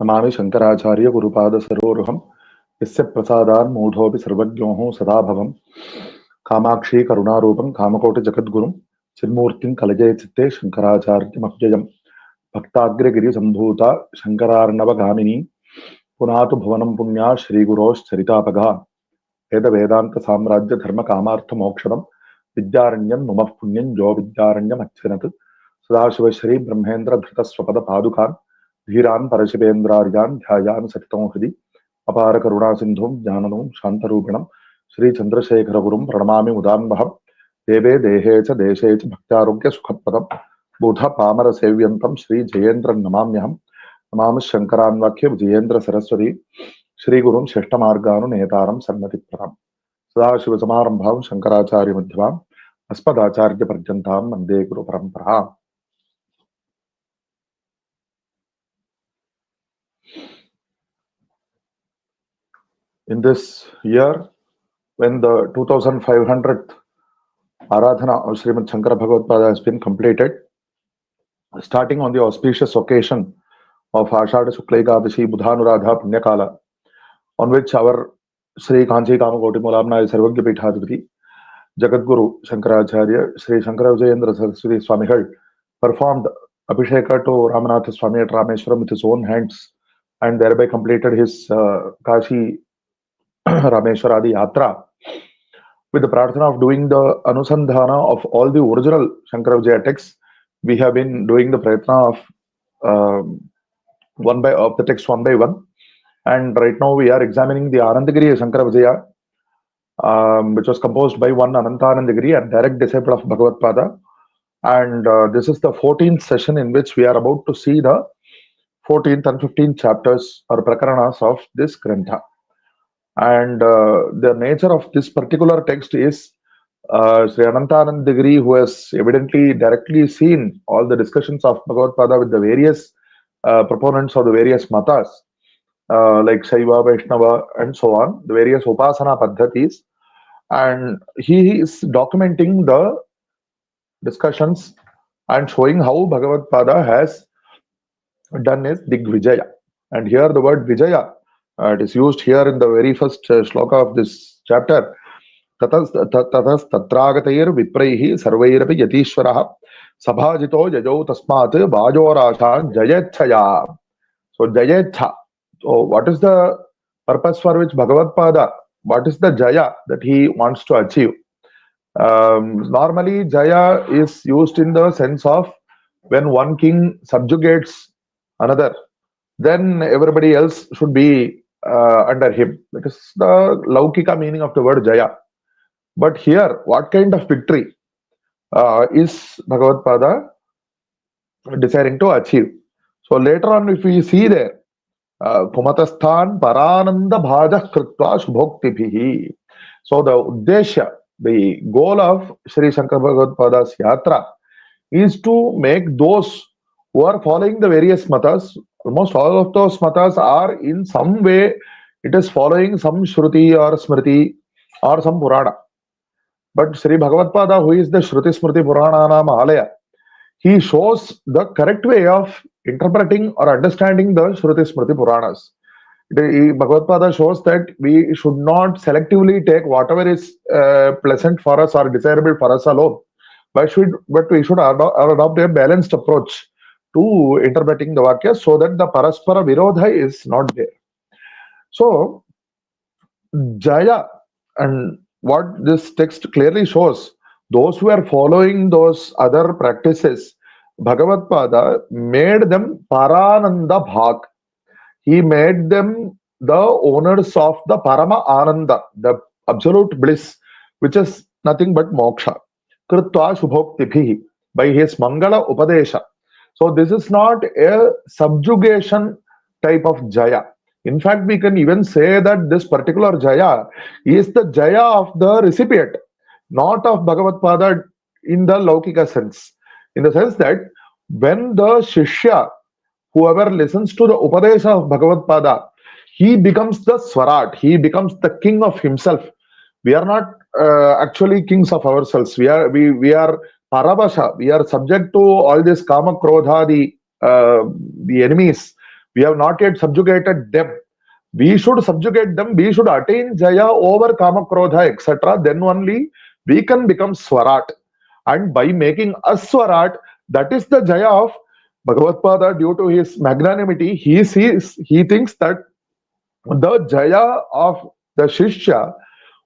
नमामि शंकराचार्य गुरुपाद सरोरुहम् यस्य प्रसादान् मूढोऽपि सर्वज्ञोः सदा भवम् कामाक्षी करुणारूपं कामकोटि जगद्गुरुं चिन्मूर्तिं कलये चित्ते शंकराचार्यमव्ययम् भक्ताग्रगिरिसम्भूता शंकरार्णवगामिनी पुनातु भुवनं पुण्या श्रीगुरोश्चरितापगा वेद वेदांत साम्राज्य धर्म कामार्थ मोक्षदं विद्यारण्यं नुमः पुण्यं जो विद्यारण्यमच्चिनत् सदाशिव श्री ब्रह्मेन्द्र धृतस्वपद पादुकान् धीरान् परशिवेन्द्रार्यान् ध्यायान् सतितं हृदि अपार करुणा सिन्धुं ज्ञाननं शान्तरूपिणं श्री चन्द्रशेखरगुरुं प्रणमामि मुदान्वहम् देवे देहे च देशे च भक्त्यारोग्य सुखप्रदं बुध पामर सेव्यन्तं श्री जयेन्द्रं नमाम्यहम् नमामि शंकरान्वाख्य विजयेन्द्र सरस्वती श्री गुरुं श्रेष्ठमार्गानुनेतारं सन्मतिप्रदम् सदाशिवसमारम्भां शंकराचार्यमध्यमाम् अस्मदाचार्यपर्यन्तां वन्दे गुरुपरम्पराम्. In this year, when the 2500th Aradhana of Shri Shankara Bhagavatpāda has been completed, starting on the auspicious occasion of Ashada Shukla Ekadashi Budhanuradha Punyakala, on which our Shri Kanchi Kamakoti Mulamna Sarvagya Pithadipati, Jagadguru Shankaracharya, Shri Shankara Vijayam Saraswati Swamihal performed Abhisheka to Ramanath Swami at Rameshwaram with his own hands and thereby completed his Kashi Rameshwaradi Yatra with the prarthana of doing the Anusandhana of all the original Shankara Vijaya texts. We have been doing the prarthana of the text one by one, and right now we are examining the Anandagiriya Shankara Vijaya, which was composed by one Anandagiri, a direct disciple of Bhagavatpāda, and this is the 14th session in which we are about to see the 14th and 15th chapters or prakaranas of this grantha. And the nature of this particular text is Sri Anantanandagiri, who has evidently directly seen all the discussions of Bhagavatpāda with the various proponents of the various matas, like Shaiva, Vaishnava, and so on, the various Upasana Paddhatis, and he is documenting the discussions and showing how Bhagavatpāda has done his Digvijaya. And here the word Vijaya, it is used here in the very first shloka of this chapter. Tatas tatragatair vipraihi sarvairapi yatishvaraha sabhajito jajo tasmat vajorashan jayachaya. So jayatha. So what is the purpose for which Bhagavatpāda, what is the jaya that he wants to achieve? Normally jaya is used in the sense of when one king subjugates another, then everybody else should be under him. That is the Laukika meaning of the word Jaya. But here, what kind of victory is Bhagavatpāda desiring to achieve? So later on, if we see there, Pumatasthan Parananda Bhaja Kritva Shubhoktipihi. So the Uddeshya, the goal of Shri Shankara Bhagavatpāda's Yatra is to make those who are following the various matas, almost all of those matas are in some way, it is following some Shruti or Smriti or some Purana. But Sri Bhagavatpāda, who is the Shruti Smriti Purana Nama Alaya, he shows the correct way of interpreting or understanding the Shruti Smriti Puranas. Bhagavatpāda shows that we should not selectively take whatever is pleasant for us or desirable for us alone, but we should adopt a balanced approach to interpreting the Vakya so that the Paraspara Virodha is not there. So, Jaya, and what this text clearly shows, those who are following those other practices, Bhagavatpāda made them Parananda Bhag. He made them the owners of the Parama Ananda, the absolute bliss, which is nothing but moksha. Kritva Shubhoktibhihi, by his Mangala Upadesha. So this is not a subjugation type of Jaya. In fact, we can even say that this particular Jaya is the Jaya of the recipient, not of Bhagavatpāda in the Laukika sense. In the sense that when the Shishya, whoever listens to the Upadesha of Bhagavatpāda, he becomes the Swarat, he becomes the king of himself. We are not actually kings of ourselves. We are Parabasha. We are subject to all this Kama Krodha, the enemies We have not yet subjugated them. We should subjugate them. We should attain Jaya over Kama, Krodha, etc. Then only we can become Swarat. And by making us Swarat, that is the Jaya of Bhagavatpada. Due to his magnanimity, he thinks that the Jaya of the Shishya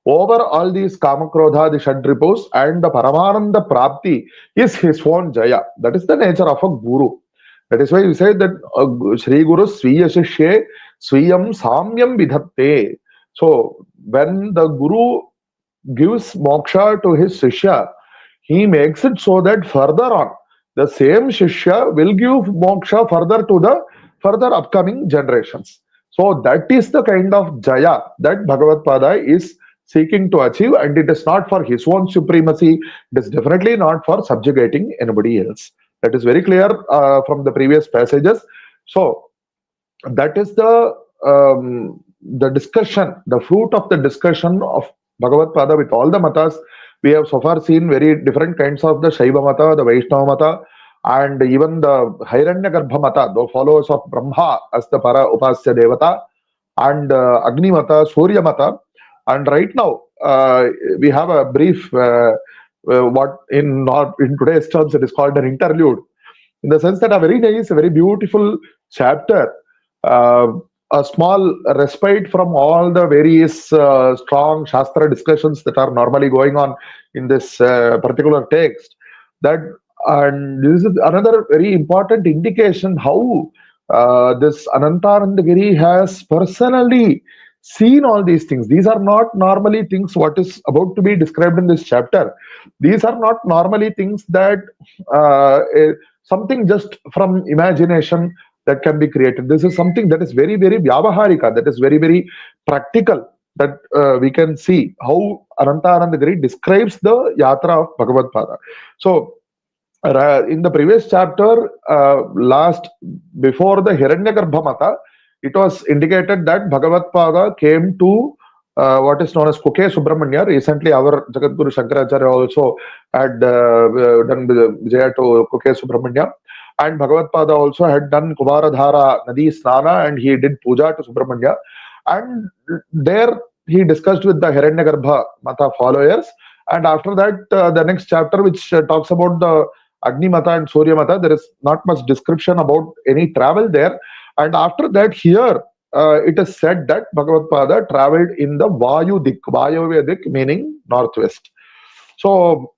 over all these Kamakrodha, the Shadripus, and the Paramananda Prapti is his own Jaya. That is the nature of a Guru. That is why we say that Shri Guru Sviya Shishye Swiyam Samyam Vidhatte. So when the Guru gives moksha to his Shishya, he makes it so that further on, the same Shishya will give moksha further to the further upcoming generations. So that is the kind of Jaya that Bhagavatpada is seeking to achieve, and it is not for his own supremacy. It is definitely not for subjugating anybody else. That is very clear from the previous passages. So that is the discussion, the fruit of the discussion of Bhagavatpada with all the matas. We have so far seen very different kinds of the Shaiva mata, the Vaishnava mata, and even the Hiranyagarbha mata, the followers of Brahma as the Para Upasya Devata, and Agni mata, Surya mata. And right now, we have a brief, what in today's terms it is called an interlude, in the sense that a very nice, a very beautiful chapter, a small respite from all the various strong Shastra discussions that are normally going on in this particular text. That, and this is another very important indication how this Anandagiri has personally seen all these things. These are not normally things what is about to be described in this chapter. These are not normally things that something just from imagination that can be created. This is something that is very, very vyavaharika, that is very, very practical, that we can see how Anandagiri describes the yatra of Bhagavatpada. So, in the previous chapter, before the Hiranyagarbha Mata, it was indicated that Bhagavatpada came to what is known as Kuke Subramanya. Recently, our Jagadguru Shankaracharya also had done Vijaya to Kuke Subramanya. And Bhagavatpada also had done Kumaradhara Nadi Snana, and he did puja to Subramanya. And there he discussed with the Hiranyagarbha Mata followers. And after that, the next chapter, which talks about the Agni Mata and Surya Mata, there is not much description about any travel there. And after that, here it is said that Bhagavatpada traveled in the Vayu Dik, Vayavya Dik, meaning northwest. So,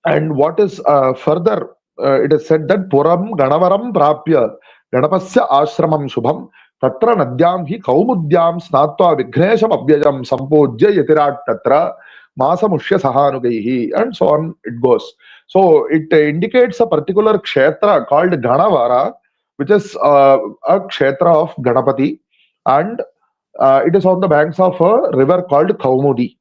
and what is further, it is said that Puram Ganavaram Prapya Ganapasya Ashramam Shubham Tatra Nadyam Hi Kaumudyam Snatva Vignesham Abhyayam Sampojya Yatirat Tatra Masamushya Sahanugaihi, and so on it goes. So it indicates a particular kshetra called Ganavara, which is a kshetra of Ganapati, and it is on the banks of a river called Kaumudi.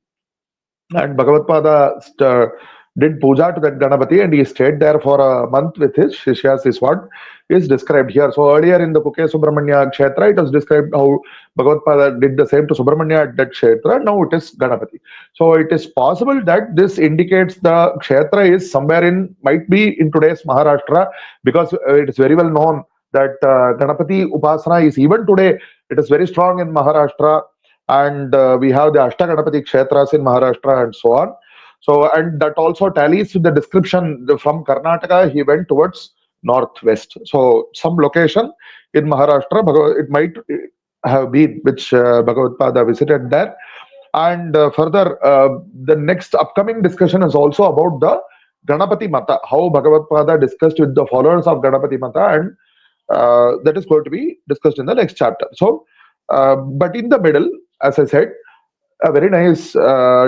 And Bhagavatpada did puja to that Ganapati, and he stayed there for a month with his Shishyas, is what is described here. So earlier in the Kuke Subramanya Kshetra, it was described how Bhagavatpada did the same to Subramanya at that Kshetra. Now it is Ganapati. So it is possible that this indicates the Kshetra is somewhere might be in today's Maharashtra, because it is very well known that Ganapati Upasana is even today, it is very strong in Maharashtra. And we have the Ashtaganapati Kshetras in Maharashtra and so on. So, and that also tallies with the description from Karnataka, he went towards northwest. So, some location in Maharashtra, it might have been which Bhagavatpada visited there. And further, the next upcoming discussion is also about the Ganapati Mata, how Bhagavatpada discussed with the followers of Ganapati Mata, and that is going to be discussed in the next chapter. So, but in the middle, as I said, a very nice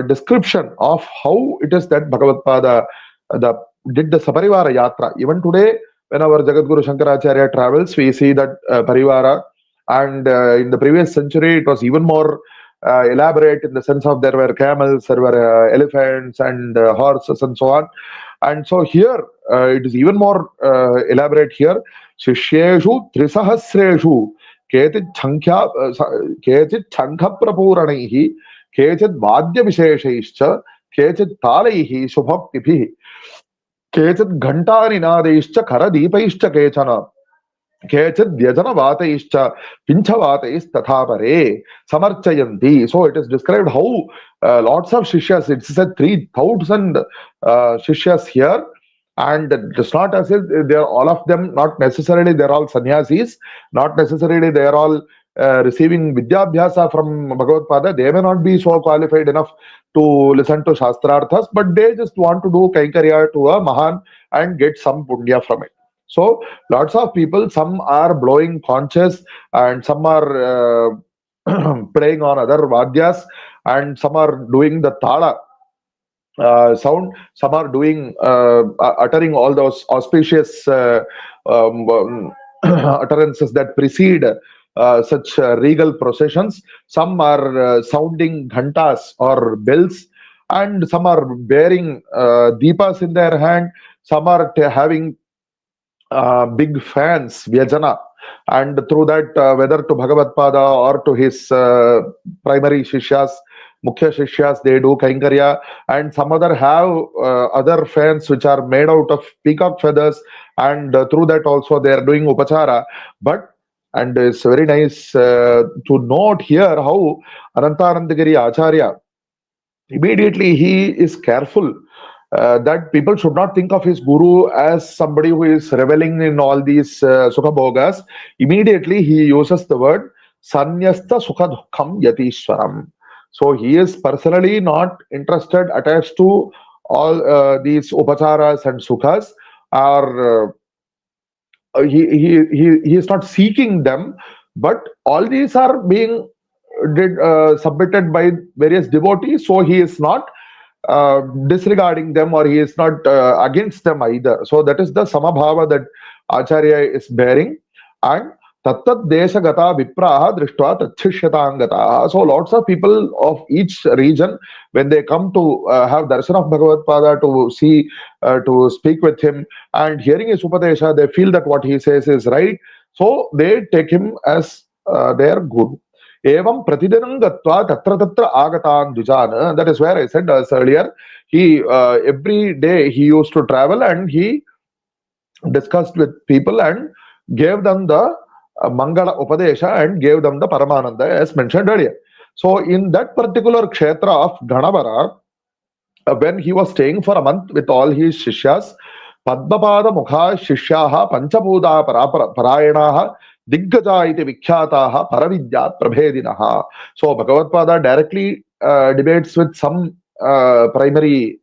description of how it is that Bhagavatpada did the Saparivara Yatra. Even today, when our Jagadguru Shankaracharya travels, we see that Parivara, and in the previous century, it was even more elaborate in the sense of there were camels, there were elephants and horses and so on. And so here, it is even more elaborate here. Shishyeshu Trisahasreshu Ketit Chankha Prapuranaihi Kechit Vadya Visheshaischa Kechit Talaihi Shubhaktipi Kechit Ghanta Ninadeischa Karadeepaischa Kechana. Kechid Vyajana Vataischa Pinchavatais Tathapare Samarchayanti. So it is described how lots of Shishyas, it said 3,000 Shishyas here. And it's not as if they are all of them, not necessarily they're all sannyasis, not necessarily they are all receiving Vidyabhyasa from Bhagavad-pada. They may not be so qualified enough to listen to Shastrarthas, but they just want to do Kaikarya to a Mahan and get some Punya from it. So lots of people, some are blowing conches and some are playing on other vadyas and some are doing the tala sound, some are doing uttering all those auspicious utterances that precede such regal processions. Some are sounding ghantas or bells, and some are bearing deepas in their hand. Some are having big fans, Vyajana, and through that, whether to Bhagavatpada or to his primary Shishyas, Mukhya Shishyas, they do Kainkarya, and some other have other fans which are made out of peacock feathers, and through that also they are doing Upachara. But and it's very nice to note here how Anandagiri Acharya, immediately he is careful that people should not think of his guru as somebody who is reveling in all these sukha bhogas. Immediately he uses the word sanyasta sukha dukkham yatishwaram. So he is personally not interested, attached to all these upacharas and sukhas, or he is not seeking them, but all these are being submitted by various devotees, so he is not disregarding them, or he is not against them either. So that is the samabhava that Acharya is bearing. And tattat desha gata vipraha drishtva tatchishyatangata. So lots of people of each region, when they come to have darshan of Bhagavatpada, to see, to speak with him, and hearing his upadesha, they feel that what he says is right. So they take him as their guru. Evam pratidinam gatva tatra tatra agatan dujana. That is where I said earlier, he every day he used to travel and he discussed with people and gave them the Mangala Upadesha and gave them the Paramananda as mentioned earlier. So in that particular kshetra of Ganavara, when he was staying for a month with all his Shishyas, Padmapada Mukha Shishyaha Panchapuda Parayanaha Diggaja iti Vikhyataha Paravidya Prabhedinaha. So Bhagavatpada directly debates with some primary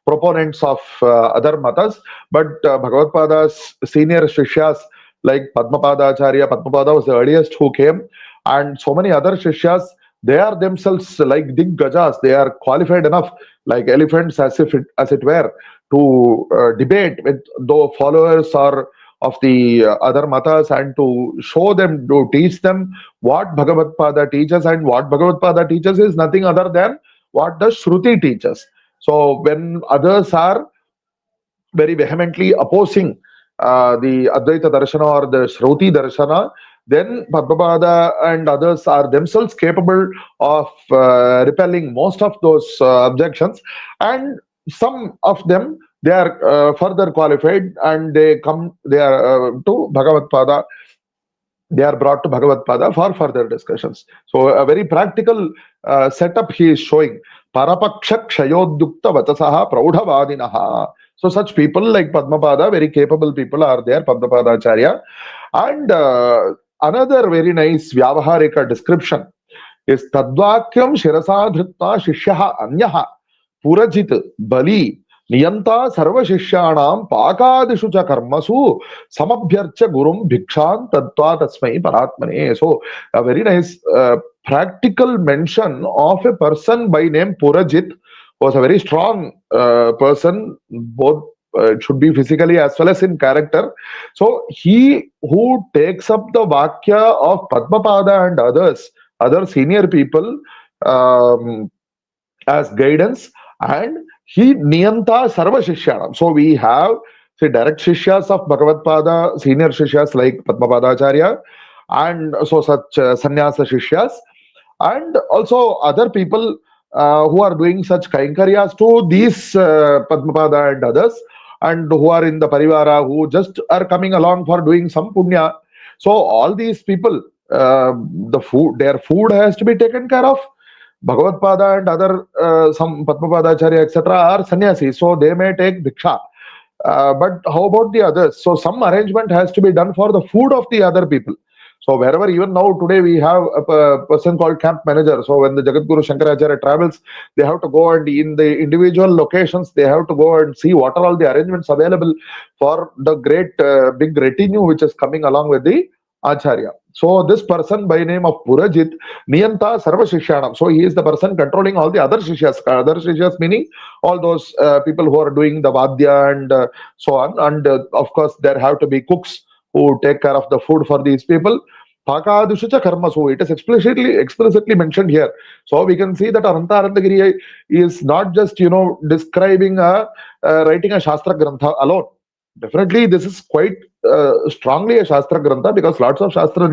proponents of other matas, but Bhagavatpada's senior Shishyas like Padmapada Acharya, Padmapada was the earliest who came, and so many other Shishyas, they are themselves like Diggajas, they are qualified enough, like elephants as it were, to debate with the followers or of the other matas and to show them, to teach them what Bhagavatpada teaches, and what Bhagavatpada teaches is nothing other than what the Shruti teaches. So when others are very vehemently opposing the Advaita Darshana or the Shruti Darshana, then Padmapada and others are themselves capable of repelling most of those objections, and some of them, they are further qualified and they come, they are to Bhagavatpada, they are brought to Bhagavatpada for further discussions. So a very practical setup he is showing. Parapaksha Kshayodukta Vatasaha Praudhavadinaha. So such people like Padmapada, very capable people are there, Padmapada Acharya. And another very nice Vyavaharika description is Tadvakyam Shirasa Dhritva Shishyaha Anyaha Purajit Bali Niyanta Sarva Shishyanam Pakadishu cha Karmasu Samabhyarcha Gurum Bhikshan Tattva Tasmai Paratmane. So a very nice practical mention of a person by name Purajit, was a very strong person, both should be physically as well as in character. So he who takes up the Vakya of Padmapada and others, other senior people as guidance, and he Niyanta Sarva Shishyanam. So we have say direct Shishyas of Bhagavatpada, senior Shishyas like Padmapada Acharya, and so such Sannyasa Shishyas, and also other people who are doing such Kainkaryas to these Padmapada and others. and who are in the parivara, who just are coming along for doing some punya. So all these people, their food has to be taken care of. Bhagavatpada and other some Padmapadacharya etc. are sannyasis, so they may take diksha. But how about the others? So some arrangement has to be done for the food of the other people. So wherever, even now today we have a person called camp manager. So when the Jagadguru Shankaracharya travels, they have to go and in the individual locations, they have to go and see what are all the arrangements available for the great big retinue which is coming along with the Acharya. So this person by name of Purajit, Niyanta Sarva Shishyanam. So he is the person controlling all the other Shishyas. Other Shishyas meaning all those people who are doing the Vadya and so on. And of course, there have to be cooks who take care of the food for these people. Pakadushacha karma. So it is explicitly mentioned here. So we can see that Anandagiriya is not just describing writing a Shastra Grantha alone. Definitely, this is quite strongly a Shastra Grantha because lots of Shastra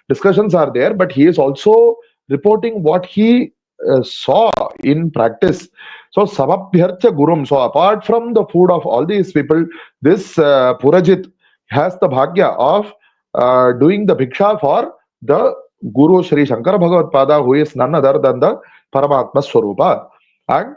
discussions are there, but he is also reporting what he saw in practice. So, Samabhyarcha Gurum. So, apart from the food of all these people, this Purajit has the bhagya of doing the bhiksha for the Guru Shri Shankara Bhagavatpāda, who is none other than the Paramatma Swarupa. And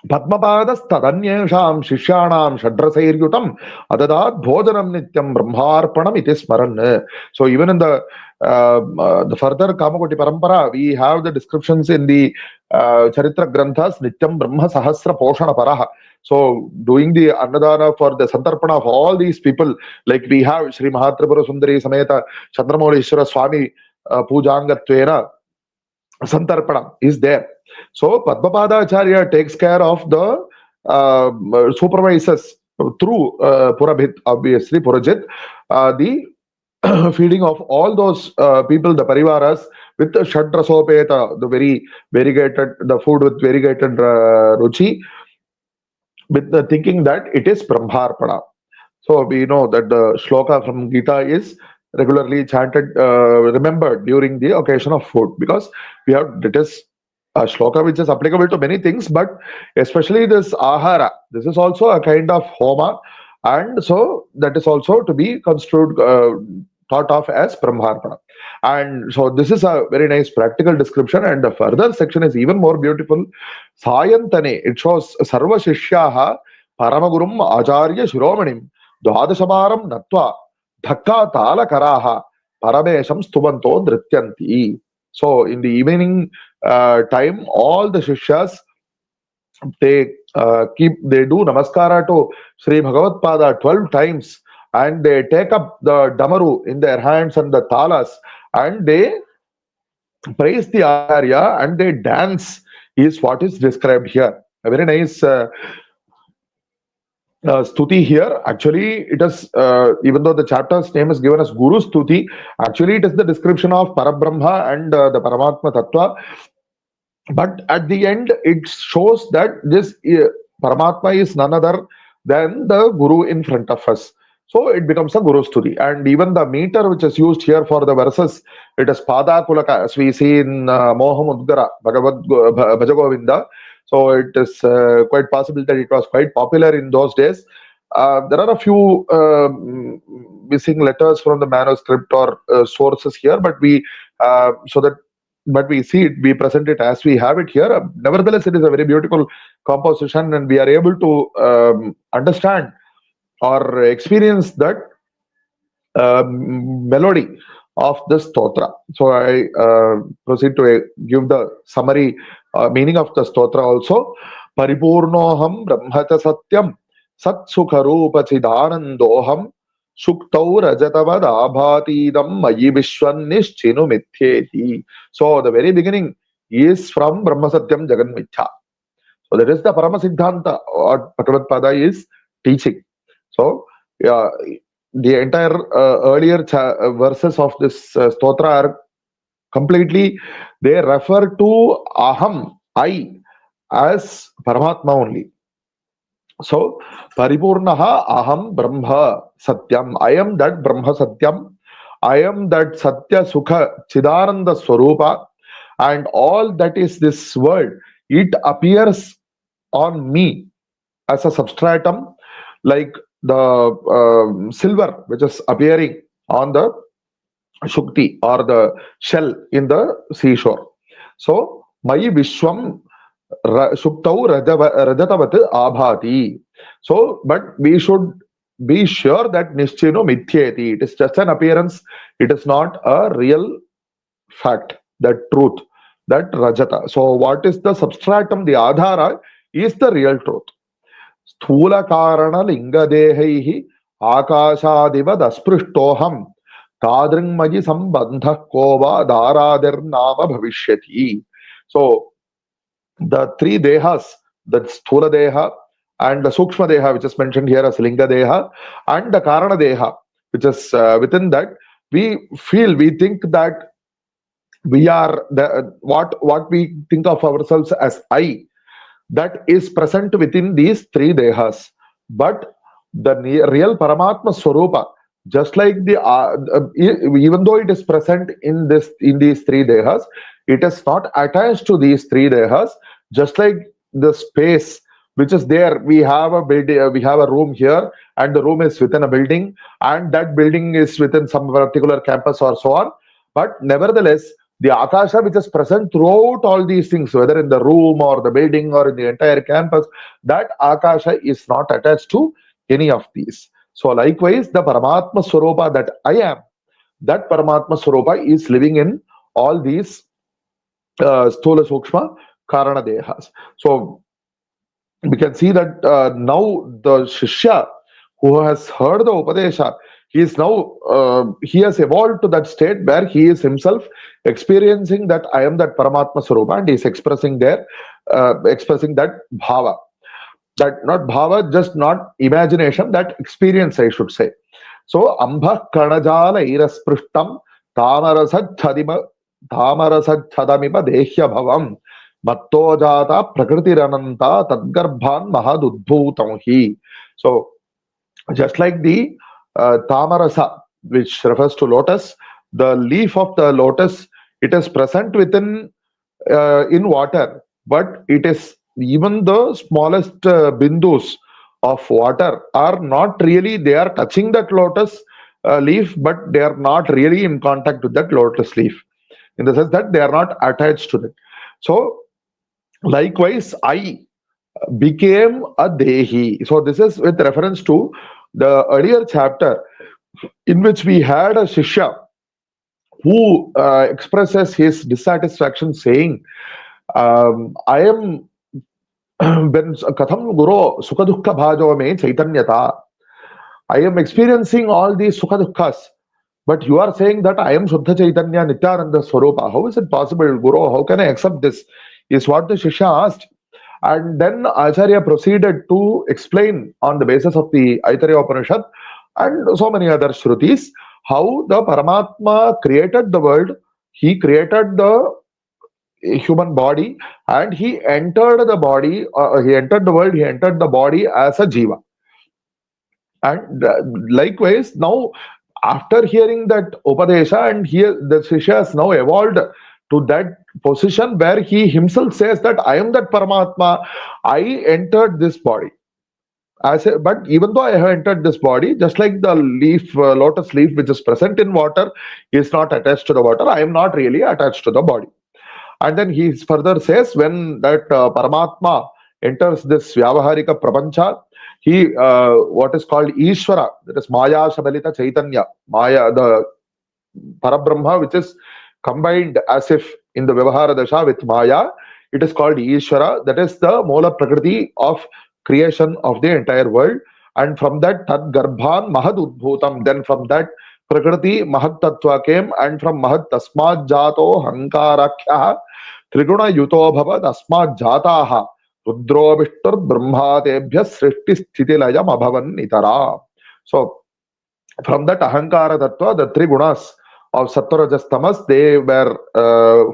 Padmapadastadanyesham Shishyanam Shadrasairyutam Adadat Bhojanam Nityam Brahmarpanam iti Smaran. So even in the further Kamakoti Parampara, we have the descriptions in the Charitra Granthas Nityam Brahma Sahasra Poshana Paraha. So doing the Annadana for the Santarpana of all these people, like we have Sri Mahatripura Sundari Sameta Chandramauleshwara Swami Pujangatvena Santarpana is there. So Padmapada Acharya takes care of the supervisors through Purabhit, obviously Purajit, the feeding of all those people, the parivaras, with the shadrasopeta, the very variegated, the food with variegated ruchi, with the thinking that it is Brahmarpana. So we know that the shloka from Gita is regularly chanted, remembered during the occasion of food, because we have, it is a shloka which is applicable to many things, but especially this ahara, this is also a kind of homa, and so that is also to be construed, thought of as Brahmarpana. And so this is a very nice practical description, and the further section is even more beautiful. Sayantane, it shows Sarva Shishyaha Paramagurum Acharya Shiromanim Dwadashabaram Natva Dhakka Tala Karaha Paramesham Stubanto Nrityanti. So in the evening time, all the Shishyas, they do namaskara to Sri Bhagavatpāda 12 times, and they take up the damaru in their hands and the talas, and they praise the Acharya and they dance, is what is described here. A very nice stuti here. Actually, it is, even though the chapter's name is given as Guru Stuti, actually it is the description of Parabrahma and the Paramatma Tattva. But at the end, it shows that this Paramatma is none other than the Guru in front of us. So it becomes a Guru Stuti. And even the meter which is used here for the verses, it is Pada Kulaka, as we see in Moham Udgara, Bhajagovinda. So it is quite possible that it was quite popular in those days. There are a few missing letters from the manuscript or sources here, but we but we see it, we present it as we have it here. Nevertheless, it is a very beautiful composition, and we are able to understand or experience that melody of the stotra. So I proceed to give the summary meaning of the stotra also. Paripurnoham brahmata satyam sat sukharupa chidanandoham Shuktau rajatavad abhatidam mayi vishwan nischinu mithyeti. So the very beginning is from Brahma Satyam Jagan Mithya. So that is the Paramasiddhanta what Bhagavatpāda is teaching. So the entire earlier verses of this stotra are completely, they refer to Aham, I, as Paramatma only. So, Paripurnaha Aham Brahma Satyam. I am that Brahma Satyam. I am that Satya Sukha Chidananda Swarupa. And all that is this world, it appears on me as a substratum. like the silver which is appearing on the shukti or the shell in the seashore. So Mayi Vishwam Shuktau Rajatavat Abhati. So, but we should be sure that Nischino Mithyeti. It is just an appearance. It is not a real fact, that truth, that Rajata. So, what is the substratum, the Adhara, is the real truth. Sthula Karana Lingadehi Akashadivad Asprishtoham Tadringmaji Sambandha Kova Dharadir Nama Bhavishyati. So, the three dehas, the sthula deha and the sukshma deha, which is mentioned here as linga deha, and the karana deha, which is within that, we think that we are what we think of ourselves as I, that is present within these three dehas. But the real Paramatma Swarupa, just like even though it is present in these three dehas, it is not attached to these three dehas. Just like the space which is there, we have a building, we have a room here, and the room is within a building, and that building is within some particular campus or so on. But nevertheless, the akasha which is present throughout all these things, whether in the room or the building or in the entire campus, that akasha is not attached to any of these. So likewise, the Paramatma Swarupa that I am, that Paramatma Swarupa is living in all these Sthula Sukshma Karana Dehas. So we can see that now the Shishya who has heard the Upadesha, he is now he has evolved to that state where he is himself experiencing that I am that Paramatma Swarupa, and he is expressing that bhava, that not bhava, just not imagination, that experience, I should say. So ambha kanajala irasprishtam tamarasachadima tamarasachadamipa dehya bhavam mattojata prakritirananta tadgarbhan mahadudbhutam hi. So just like the tamarasa, which refers to lotus, the leaf of the lotus, it is present within in water, but it is even the smallest bindus of water are not really, they are touching that lotus leaf, but they are not really in contact with that lotus leaf, in the sense that they are not attached to it. So likewise, I became a dehi. So this is with reference to the earlier chapter in which we had a shishya who expresses his dissatisfaction saying, I am when katham guru sukha dukkha bhajo me chaitanyata, I am experiencing all these sukha dukkha's, but you are saying that I am Shuddha Chaitanya Nityananda Swarupa. How is it possible, Guru? How can I accept this? Is what the Shishya asked. And then Acharya proceeded to explain on the basis of the Aitareya Upanishad and so many other Shrutis how the Paramatma created the world, he created the human body, and he entered the body, he entered the world, he entered the body as a Jiva. And likewise, now after hearing that Upadesha, and here the Shishya has now evolved to that position where he himself says that I am that Paramatma, I entered this body. But even though I have entered this body, just like the leaf, lotus leaf, which is present in water, is not attached to the water, I am not really attached to the body. And then he further says, when that Paramatma enters this Vyavaharika Prapancha, he, what is called Ishvara, that is Maya Shabalita Chaitanya, Maya, the Parabrahma, which is combined as if in the Vyavahara Dasha with Maya, it is called Ishvara, that is the Mola Prakriti of creation of the entire world. And from that Tad Garbhan Mahad Udbhutam, then from that Prakriti Mahad Tattva came, and from Mahad Tasmad Jato Hankarakya Triguna Yuto Bhavad Asmad Jataha Rudro Vishtur Brahmadebhya Srishti Sthiti Layam Abhavan Nitara. So from that Ahankara Tattva, the three gunas of Sattva Rajas Tamas, they were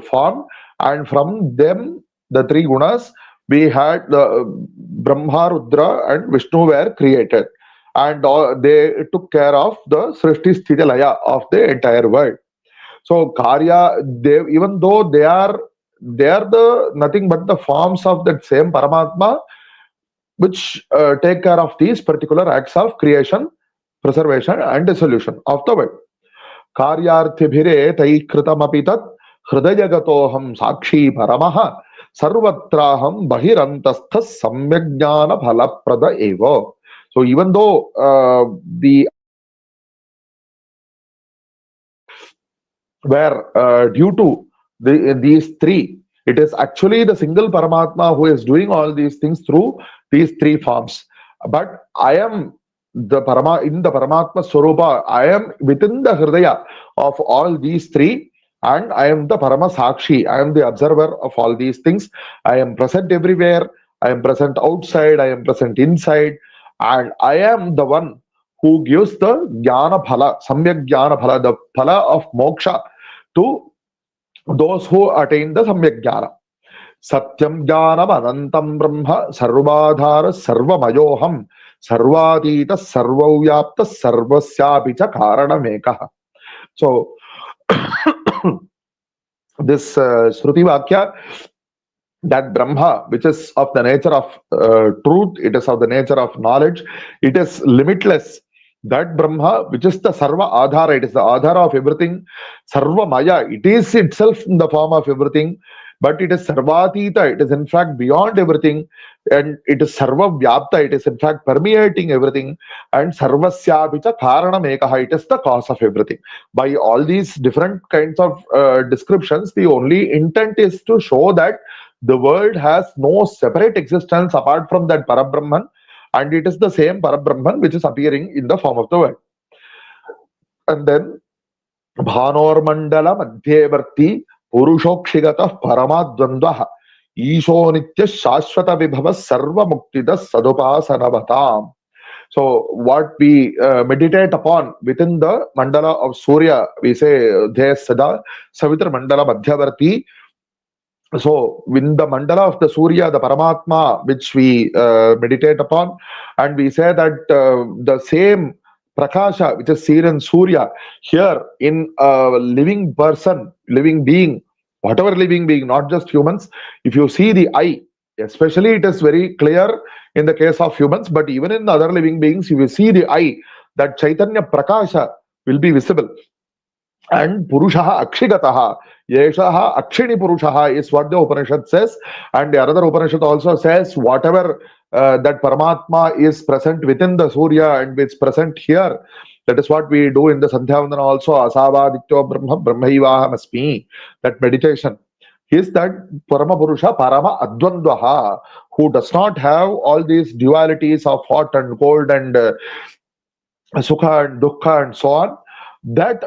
formed, and from them, the three gunas, we had the Brahma, Rudra, and Vishnu were created, and they took care of the Srishti Sthiti Laya of the entire world. So Karya, they, even though they are the nothing but the forms of that same Paramatma, which take care of these particular acts of creation, preservation, and dissolution of the world. Karyarthibhire taikrutamapi tat hridayagatoham sakshi paramaha sarvatraham bahirantasthas samyajnana phalaprada eva. So even though the where due to these three, it is actually the single Paramatma who is doing all these things through these three forms. But I am the in the Paramatma Swarupa, I am within the Hridaya of all these three, and I am the Parama Sakshi, I am the observer of all these things. I am present everywhere, I am present outside, I am present inside, and I am the one who gives the Jnana Phala, Samyak Jnana Phala, the Phala of Moksha to those who attain the Samyak Jnana. Satyam Jnanam Anantam Brahma Sarvadhara Sarvamayoham Sarvadita Sarvavyapta Sarvasyapicha Karanamekaha. So, this Shruti Vakya, that Brahma, which is of the nature of truth, it is of the nature of knowledge, it is limitless. That Brahma, which is the Sarva Adhara, it is the Adhara of everything, Sarva Maya, it is itself in the form of everything, but it is Sarvatita, it is in fact beyond everything, and it is Sarva Vyapta, it is in fact permeating everything, and Sarvasyapicha Karanamekaha, it is the cause of everything. By all these different kinds of descriptions, the only intent is to show that the world has no separate existence apart from that Parabrahman, and it is the same Parabrahman which is appearing in the form of the world. And then Bhanor Mandala Madhyevarti Purushokshigata Paramadvandvaha Isho Nitya Shashvata Vibhava Sarva Muktida Sadupasanavatam. So what we meditate upon within the mandala of Surya, we say Dhya Sada Savitra Mandala Madhyavarti. So, in the mandala of the Surya, the Paramatma, which we meditate upon, and we say that the same Prakasha, which is seen in Surya, here in a living person, living being, whatever living being, not just humans, if you see the eye, especially it is very clear in the case of humans, but even in other living beings, if you see the eye, that Chaitanya Prakasha will be visible. And Purushaha Akshigataha, Yeshaha Akshini Purushaha is what the Upanishad says. And the other Upanishad also says whatever that Paramatma is present within the Surya and it's present here. That is what we do in the Sandhyavandana also. Asavadityo Brahma Brahmaivaham Asmi. That meditation is that Parama Purusha Parama Advandvaha, who does not have all these dualities of hot and cold and Sukha and Dukkha and so on. That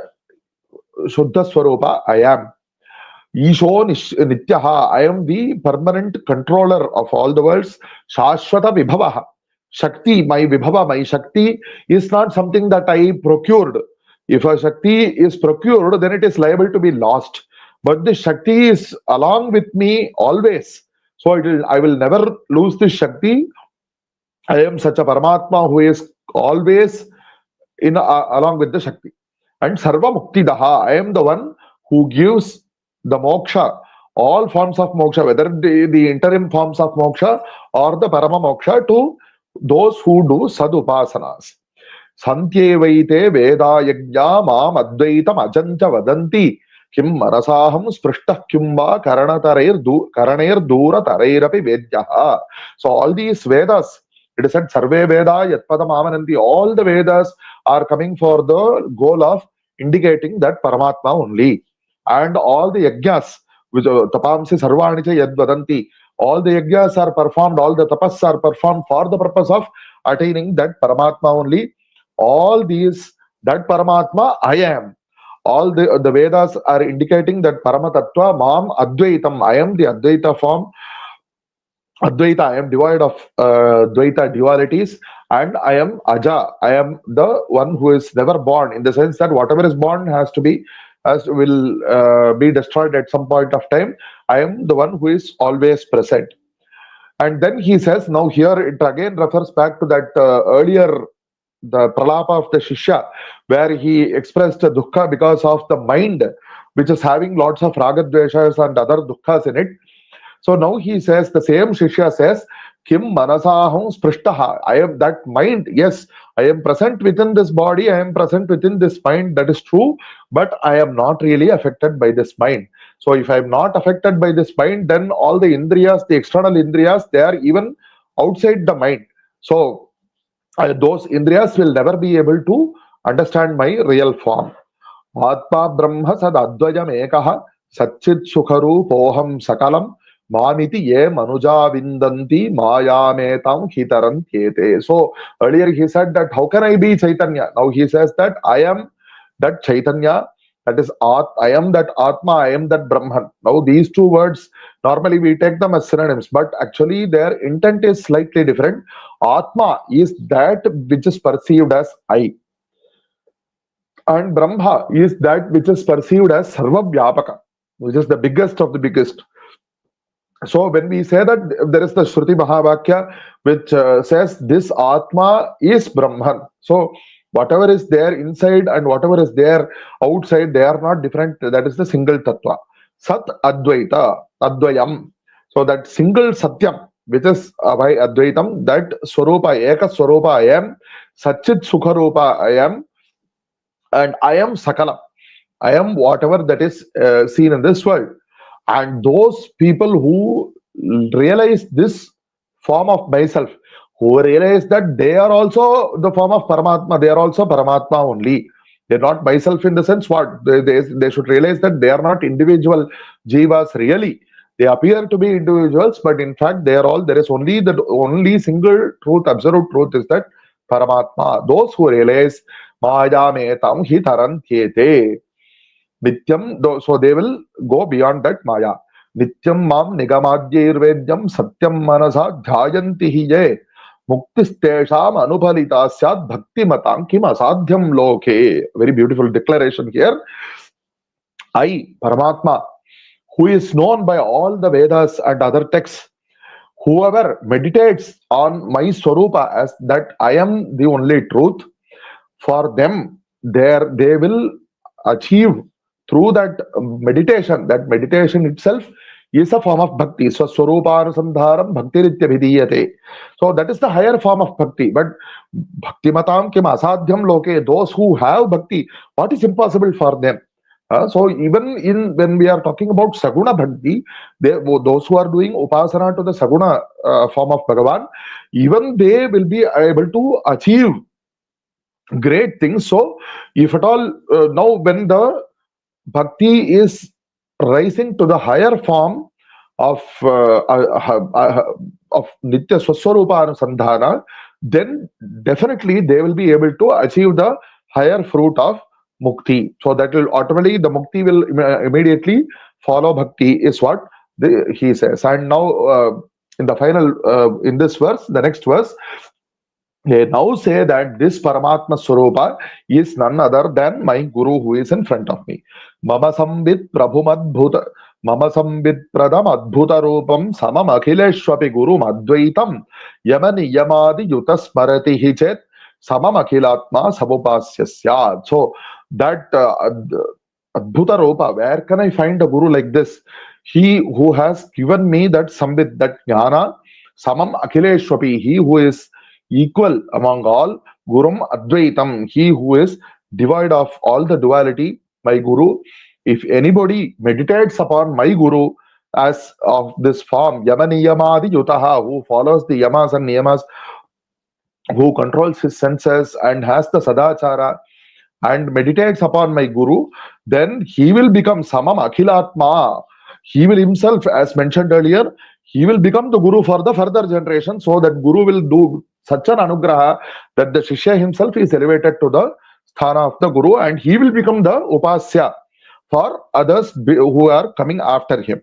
Shuddha Swarupa, I am. Isho Nityaha, I am the permanent controller of all the worlds. Shashvata Vibhavaha. Shakti, my Vibhava, my Shakti is not something that I procured. If a Shakti is procured, then it is liable to be lost. But the Shakti is along with me always. So I will never lose this Shakti. I am such a Paramatma who is always in along with the Shakti. And Sarva Muktidaha, I am the one who gives the moksha, all forms of moksha, whether the interim forms of moksha or the Parama moksha, to those who do sadupasanas. Santyevaite Veda Yajna Mam Advaitam Ajanta Vadanti Kim Marasaham Sprishta Kyumba Karanair Dura Tarairapi Vedyaha. So all these Vedas, it is said Sarve Veda Yatpadam Amananti, all the Vedas are coming for the goal of indicating that Paramatma only. And all the yajnas, which tapamsi sarvanicha yadvadanti, all the yajnas are performed, all the tapas are performed for the purpose of attaining that Paramatma only. All these, that Paramatma, I am. All the Vedas are indicating that Paramatatva, Mam Advaitam, I am the Advaita form. Advaita, I am devoid of Dvaita dualities, and I am Aja, I am the one who is never born, in the sense that whatever is born will be destroyed at some point of time. I am the one who is always present. And then he says, now here it again refers back to that earlier, the Pralapa of the Shishya, where he expressed dukkha because of the mind, which is having lots of ragadveshas and other dukkhas in it. So now he says, the same Shishya says, Kim manasaham sprishtaha. I am that mind. Yes, I am present within this body. I am present within this mind. That is true. But I am not really affected by this mind. So if I am not affected by this mind, then all the indriyas, the external indriyas, they are even outside the mind. So those indriyas will never be able to understand my real form. Atma Brahma Sad Advayam Ekaha Satchit Sukharupoham Sakalam Mamiti Ye Manuja Vindanti Mayametam Hitarantyete. So earlier he said that how can I be Chaitanya? Now he says that I am that Chaitanya, that is I am that Atma, I am that Brahman. Now these two words normally we take them as synonyms, but actually their intent is slightly different. Atma is that which is perceived as I, and Brahma is that which is perceived as Sarva Vyapaka, which is the biggest of the biggest. So when we say that, there is the Shruti Mahavakya which says this Atma is Brahman. So whatever is there inside and whatever is there outside, they are not different. That is the single Tattva. Sat Advaita, Advayam. So that single Satyam, which is by Advaitam, that Swarupa, Eka Swarupa I am, Satchit Sukharupa I am, and I am Sakala. I am whatever that is seen in this world. And those people who realize this form of myself, who realize that they are also the form of Paramatma, they are also Paramatma only. They're not myself in the sense what? They should realize that they are not individual jivas really. They appear to be individuals, but in fact they are all, there is only the only single truth, absolute truth is that Paramatma. Those who realize Mayametam hi tarantyete. Nityam, so they will go beyond that Maya. Nityam mam nigamadhyirvedyam satyam manasa dhyayanti hi ye. Muktistesham anupalita syad bhakti matam kim asadhyam loke. Very beautiful declaration here. I, Paramatma, who is known by all the Vedas and other texts, whoever meditates on my Swarupa as that I am the only truth, for them, they will achieve through that meditation itself is a form of bhakti. So Swarupanusandharam bhaktiritya vidiyate. So that is the higher form of bhakti. But bhakti matam kim asadhyam loke, those who have bhakti, what is impossible for them? So even when we are talking about Saguna Bhakti, those who are doing Upasana to the Saguna form of Bhagavan, even they will be able to achieve great things. So if at all now when the bhakti is rising to the higher form of Nitya Swaswarupa Anusandhana, then definitely they will be able to achieve the higher fruit of mukti. So that will automatically, the mukti will immediately follow bhakti, is what he says. And now in the final, in this verse, the next verse, they now say that this Paramatma Swarupa is none other than my Guru who is in front of me. Mama Sambit Prabhumadbhuta, Mama Sambit Pradam Adbhuta Rupam Samam Akhileshwapi Guru Madvaitam Yamani Yamadi Yuta Smarati Hichet Samam Akhilatma Sabupasya Syad. So that Adbhuta Rupa, where can I find a Guru like this? He who has given me that Sambit, that Jnana, Samam Akhileshwapi, he who is equal among all, Gurum Advaitam, he who is devoid of all the duality, my Guru. If anybody meditates upon my Guru as of this form, Yamaniyamadi Yutaha, who follows the Yamas and Niyamas, who controls his senses and has the Sadachara and meditates upon my Guru, then he will become Samam Akhilatma. He will himself, as mentioned earlier, he will become the Guru for the further generation, so that Guru will do such an anugraha that the Shishya himself is elevated to the sthana of the Guru, and he will become the Upasya for others who are coming after him.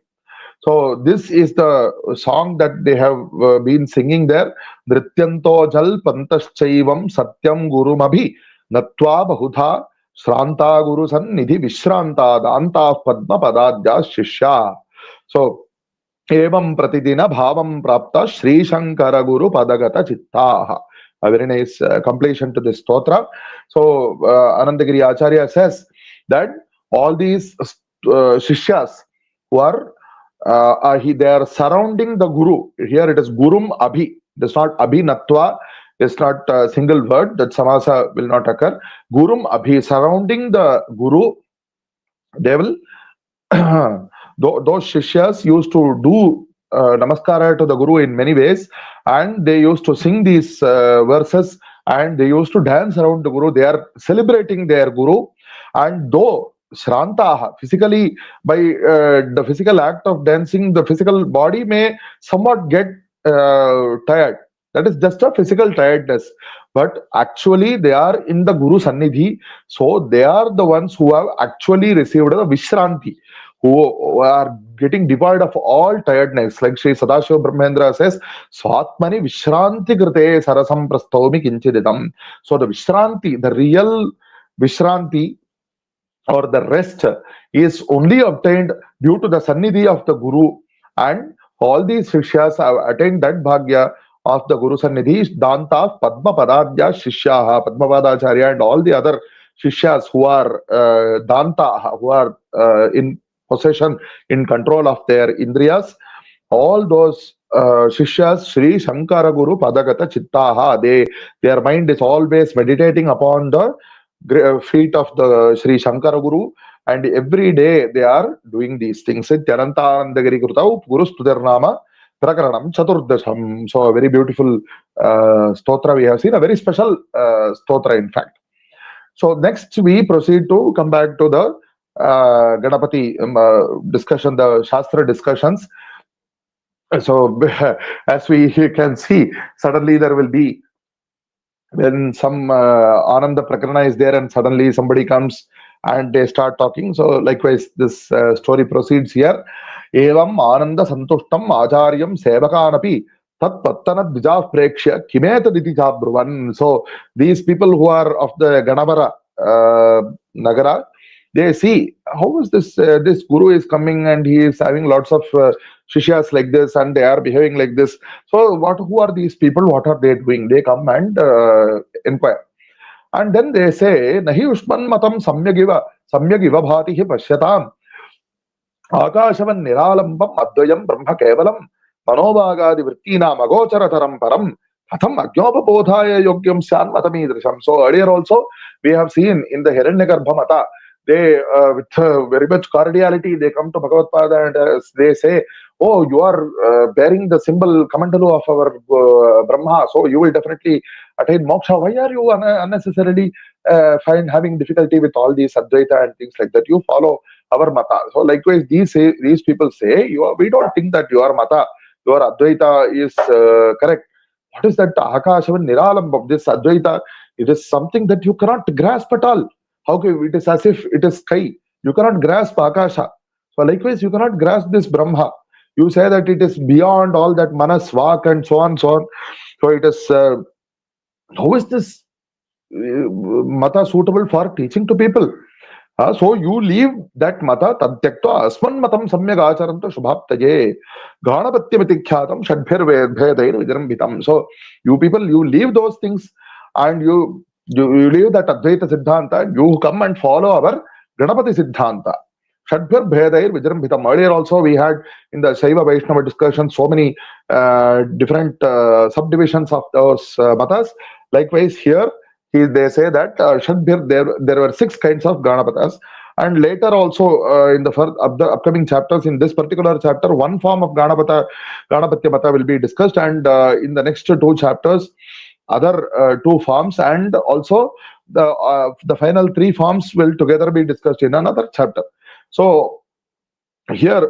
So this is the song that they have been singing there. Nrityanto jal pantaschaivam satyam gurumabhi natva bahudha sranta guru sannidhi vishranta danta padma padadya shishya. So evam pratidina bhavam prapta Shri Shankara Guru padagata chittaha. A very nice completion to this stotra. So Anandagiri Acharya says that all these shishyas who are they are surrounding the guru. Here it is gurum abhi. It is not abhinatva. It's not a single word. That samasa will not occur. Gurum abhi, surrounding the guru. They will those shishyas used to do namaskara to the guru in many ways, and they used to sing these verses, and they used to dance around the guru. They are celebrating their guru, and though shrantaha, physically, by the physical act of dancing, the physical body may somewhat get tired. That is just a physical tiredness, but actually they are in the guru sannidhi, so they are the ones who have actually received the vishranti, who are getting devoid of all tiredness. Like Sri Sadashiva Brahmendra says, Swatmani Vishranti Krite Sarasam Prastomi Kinchididam. So the Vishranti, the real Vishranti or the rest is only obtained due to the Sannidhi of the Guru, and all these Shishyas have attained that Bhagya of the Guru Sannidhi. Danta Padma Padadya Shishyaha, Padma Padacharya, and all the other Shishyas who are Danta, who are in possession, in control of their Indriyas, all those Shishyas, Shri Shankara Guru Padagata Chittaha, their mind is always meditating upon the feet of the Shri Shankara Guru, and every day they are doing these things. Anandagiri Krutau Gurustudarnama Prakaranam Chaturdasham. So a very beautiful stotra we have seen, a very special stotra in fact. So next we proceed to come back to the Ganapati discussion, the Shastra discussions. So as we can see, suddenly there will be, when some Ananda Prakarana is there and suddenly somebody comes and they start talking. So likewise this story proceeds here. Evam Ananda Santushtam Acharyam Sevakanapi Tat Pattanat Dijaf Prekshya Kimeta Diti Chabruvan. So these people who are of the Ganavara Nagara, they see how is this this guru is coming and he is having lots of shishyas like this and they are behaving like this. So who are these people? What are they doing? They come and inquire. And then they say, Nahi Ushman Matam Samyagiva Bhatihi Pashyatam Akashavan Niralambam Advayam Brahma Kevalam Manobhagadi Vrittinam Agocharataram Param Katham Agyopabodhaya Yogyam Syan Matamidrisham. So earlier also we have seen in the Hiranyagarbha Mata, they with very much cordiality they come to Bhagavatpāda and they say, oh, you are bearing the symbol Kamandalu of our Brahma, so you will definitely attain moksha. Why are you unnecessarily having difficulty with all these Advaita and things like that? You follow our Mata. So likewise these people say, we don't think that your Mata, your Advaita is correct. What is that Akashavan Niralambam, this Advaita? It is something that you cannot grasp at all. How can it is as if it is sky? You cannot grasp Akasha. So likewise, you cannot grasp this Brahma. You say that it is beyond all that Manas, Vak, and so on, so on. So it is, how is this Mata suitable for teaching to people? So you leave that Mata, Tadtyakta Asman Matam Samyag Acharanta Shubhaptaye Ganapatyamithikhyatam Shadbhir Vedhair Vijarambitam. So you people, you leave those things and you leave that Advaita Siddhanta, you come and follow our Ganapati Siddhanta. Shadbhir Bhedair Vijarambitam. Earlier also we had in the Shaiva Vaishnava discussion so many different subdivisions of those matas. Likewise here, they say that Shadbhir, there were 6 kinds of Ganapatas. And later also in the upcoming chapters, in this particular chapter, one form of Ganapatya Mata will be discussed, and in the next 2 chapters, other 2 forms, and also the final 3 forms will together be discussed in another chapter. So here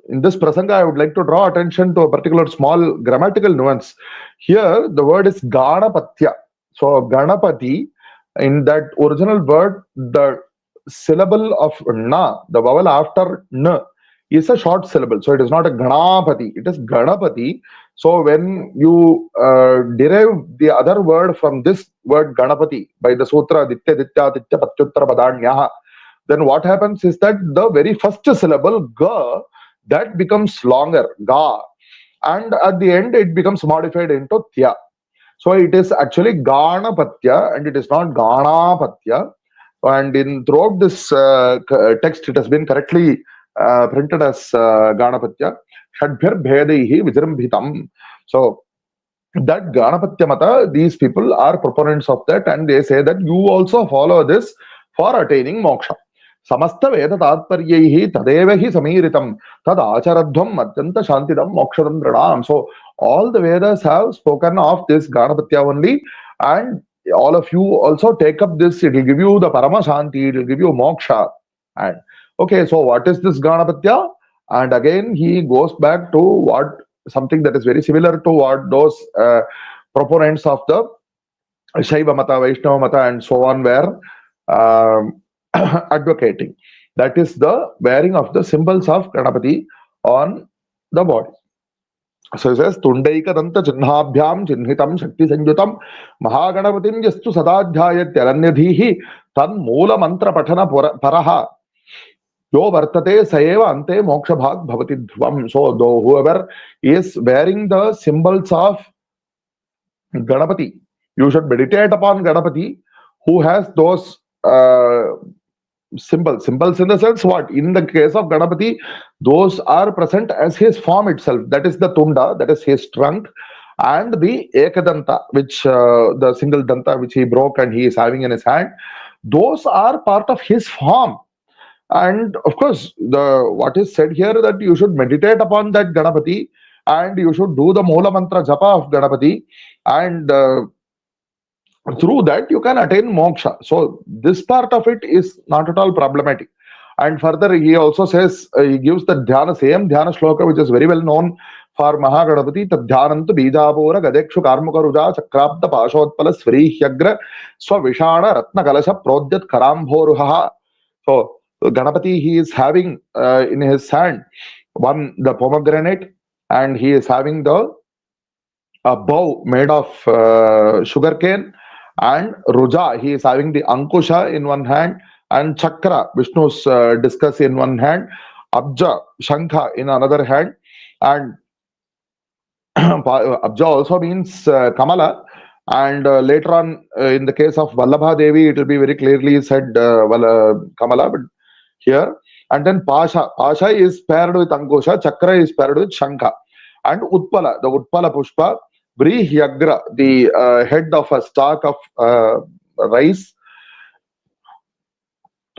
in this prasanga, I would like to draw attention to a particular small grammatical nuance. Here the word is Ganapatya. So Ganapati, in that original word, the syllable of na, the vowel after n, is a short syllable. So it is not a Ganapati, it is Ganapati. So when you derive the other word from this word Ganapati by the sutra Ditya Ditya Titya Patyuttara Padanyaha, then what happens is that the very first syllable ga, that becomes longer, ga, and at the end it becomes modified into tya. So it is actually Ganapatya and it is not Ganapatya. And throughout this text, it has been correctly printed as Ganapatya. Shadbhir Bhedaihi Vijrambhitam. So that Ganapatya Mata, these people are proponents of that, and they say that you also follow this for attaining moksha. Samasta Veda Tatparyehi Tadevahi Samiritam Tad Acharadhvam Atyanta Shantidam Mokshadam Dranam. So all the Vedas have spoken of this Ganapatya only, and all of you also take up this. It will give you the Parama Shanti, it will give you moksha. And okay, so what is this Ganapatya? And again, he goes back to what something that is very similar to what those proponents of the Shaiva Mata, Vaishnava Mata, and so on were advocating. That is the wearing of the symbols of Ganapati on the body. So it says, Tundaika Danta Chinnabhyam Chinhitam Shakti Sanjutam Mahaganapatim Yastu Sadadhyayat Yaranyadhihi Tan Moola Mantra Patana Paraha Yo Vartate Saeva Ante Moksha Bhag Bhavati Dhvam. So whoever is wearing the symbols of Ganapati, you should meditate upon Ganapati who has those symbols in the sense what? In the case of Ganapati, those are present as his form itself. That is the Tunda, that is his trunk, and the Ekadanta, which the single Danta which he broke and he is having in his hand. Those are part of his form. And of course, the what is said here that you should meditate upon that Ganapati and you should do the Moola Mantra Japa of Ganapati, and through that you can attain moksha. So this part of it is not at all problematic. And further, he also says, he gives the dhyana, same dhyana shloka, which is very well known for Mahaganapati. Tadhyanantu bijapura gadekshu karmuka ruja chakrabda pashotpala svrihyagra swavishana ratna kalasha prodyat karambhoruha. So Ganapati, he is having in his hand the pomegranate, and he is having the bow made of sugarcane, and Ruja, he is having the Ankusha in one hand, and Chakra, Vishnu's discus in one hand, Abja, Shankha in another hand, and Abja also means Kamala. And later on, in the case of Vallabha Devi, it will be very clearly said Kamala, but here. And then Pasha is paired with Ankusha, Chakra is paired with Shankha, and Utpala, the Utpala Pushpa, Vrihyagra, the head of a stalk of rice,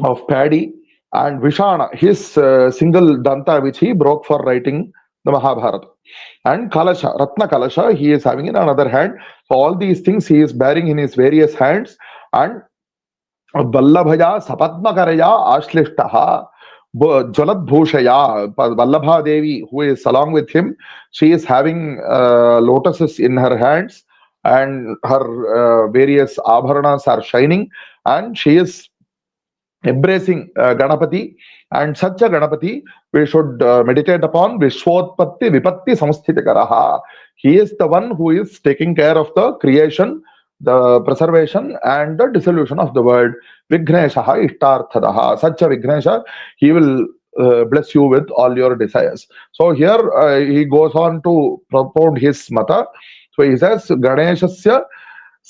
of paddy, and Vishana, his single danta which he broke for writing the Mahabharata. And Kalasha, Ratna Kalasha, he is having in another hand. So all these things he is bearing in his various hands. And Vallabhaya Sapadmakaraya Ashlishtaha Jalad Bhushaya, Vallabha Devi, who is along with him, she is having lotuses in her hands, and her various abharanas are shining, and she is embracing Ganapati. And such a Ganapati we should meditate upon. Vishwotpatti Vipatti Samsthitikaraha. He is the one who is taking care of the creation, the preservation, and the dissolution of the world. Vigneshaha Ishtarthadaha. Such a Vignesha, he will bless you with all your desires. So here he goes on to propound his mata. So he says, Ganeshasya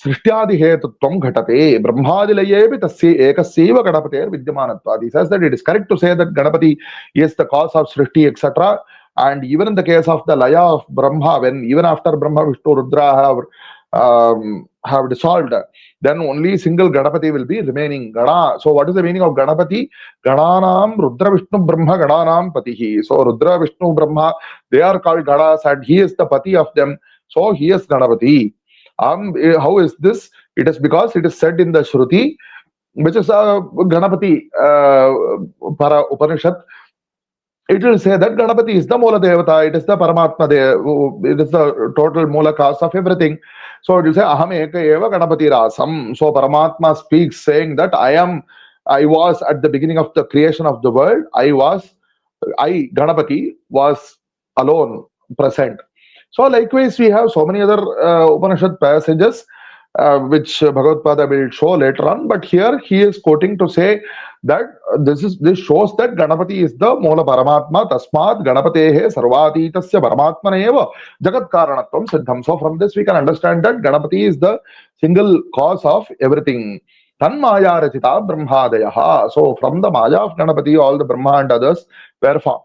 Srishtyaadihetutvam ghatate brahmadilayevi tasya ekasyeva ganapater vidyamanatvad. He says that it is correct to say that Ganapati is the cause of Srishti, etc. And even in the case of the Laya of Brahma, when even after Brahma, Vishnu, Rudra have dissolved, then only single Ganapati will be remaining. Gana. So what is the meaning of Ganapati? Gananam Rudra Vishnu Brahma Gananam Patihi. So Rudra, Vishnu, Brahma, they are called Ganas, and he is the Pati of them. So he is Ganapati. How is this? It is because it is said in the Shruti, which is a Ganapati para Upanishad. It will say that Ganapati is the Moola Devata, it is the Paramatma, it is the total Moola cause of everything. So it will say, Aham Eka Eva Ganapati Rasam. So Paramatma speaks saying that I was at the beginning of the creation of the world, I, Ganapati, was alone present. So likewise, we have so many other Upanishad passages which Bhagavatpāda will show later on. But here he is quoting to say that this shows that Ganapati is the Moola Paramatma. Tasmat Ganapatehe Sarvatitasya Paramatmaneva Jagat Karanatvam Siddham. So from this we can understand that Ganapati is the single cause of everything. Tanmaya Rachita Brahmadayaha. So from the Maya of Ganapati, all the Brahma and others were formed.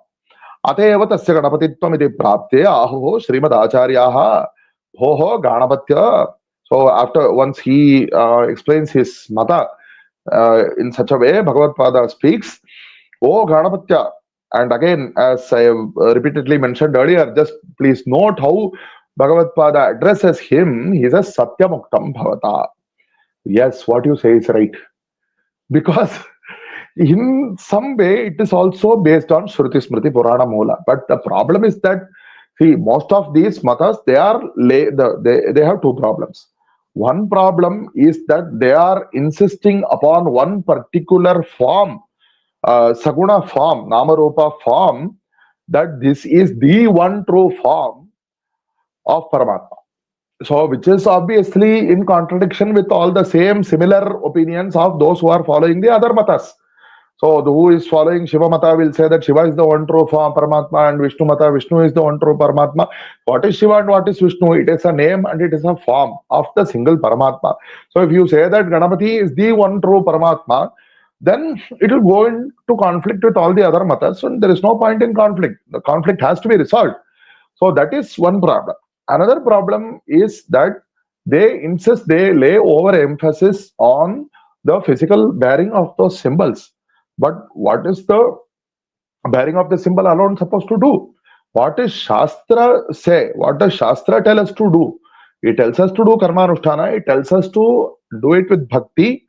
Ateva tasya Ganapatitvam iti prapte aho Srimad Acharyaha ho Ganapatya. So after once he explains his mata in such a way, Bhagavatpāda speaks, O Ganapatya. And again, as I have repeatedly mentioned earlier, just please note how Bhagavatpāda addresses him. He says, Satyamuktam Bhavata. Yes, what you say is right. Because in some way, it is also based on Shruti Smriti Purana Moola. But the problem is that, see, most of these matas, they have two problems. One problem is that they are insisting upon one particular form, Saguna form, Namarupa form, that this is the one true form of Paramatma. So, which is obviously in contradiction with all the same similar opinions of those who are following the other matas. So, who is following Shiva Mata will say that Shiva is the one true form Paramatma, and Vishnu Mata, Vishnu is the one true Paramatma. What is Shiva and what is Vishnu? It is a name and it is a form of the single Paramatma. So, if you say that Ganapati is the one true Paramatma, then it will go into conflict with all the other matas, and there is no point in conflict. The conflict has to be resolved. So, that is one problem. Another problem is that they insist, they lay over emphasis on the physical bearing of those symbols. But what is the bearing of the symbol alone supposed to do? What does Shastra say? What does Shastra tell us to do? It tells us to do karmanusthana, it tells us to do it with bhakti,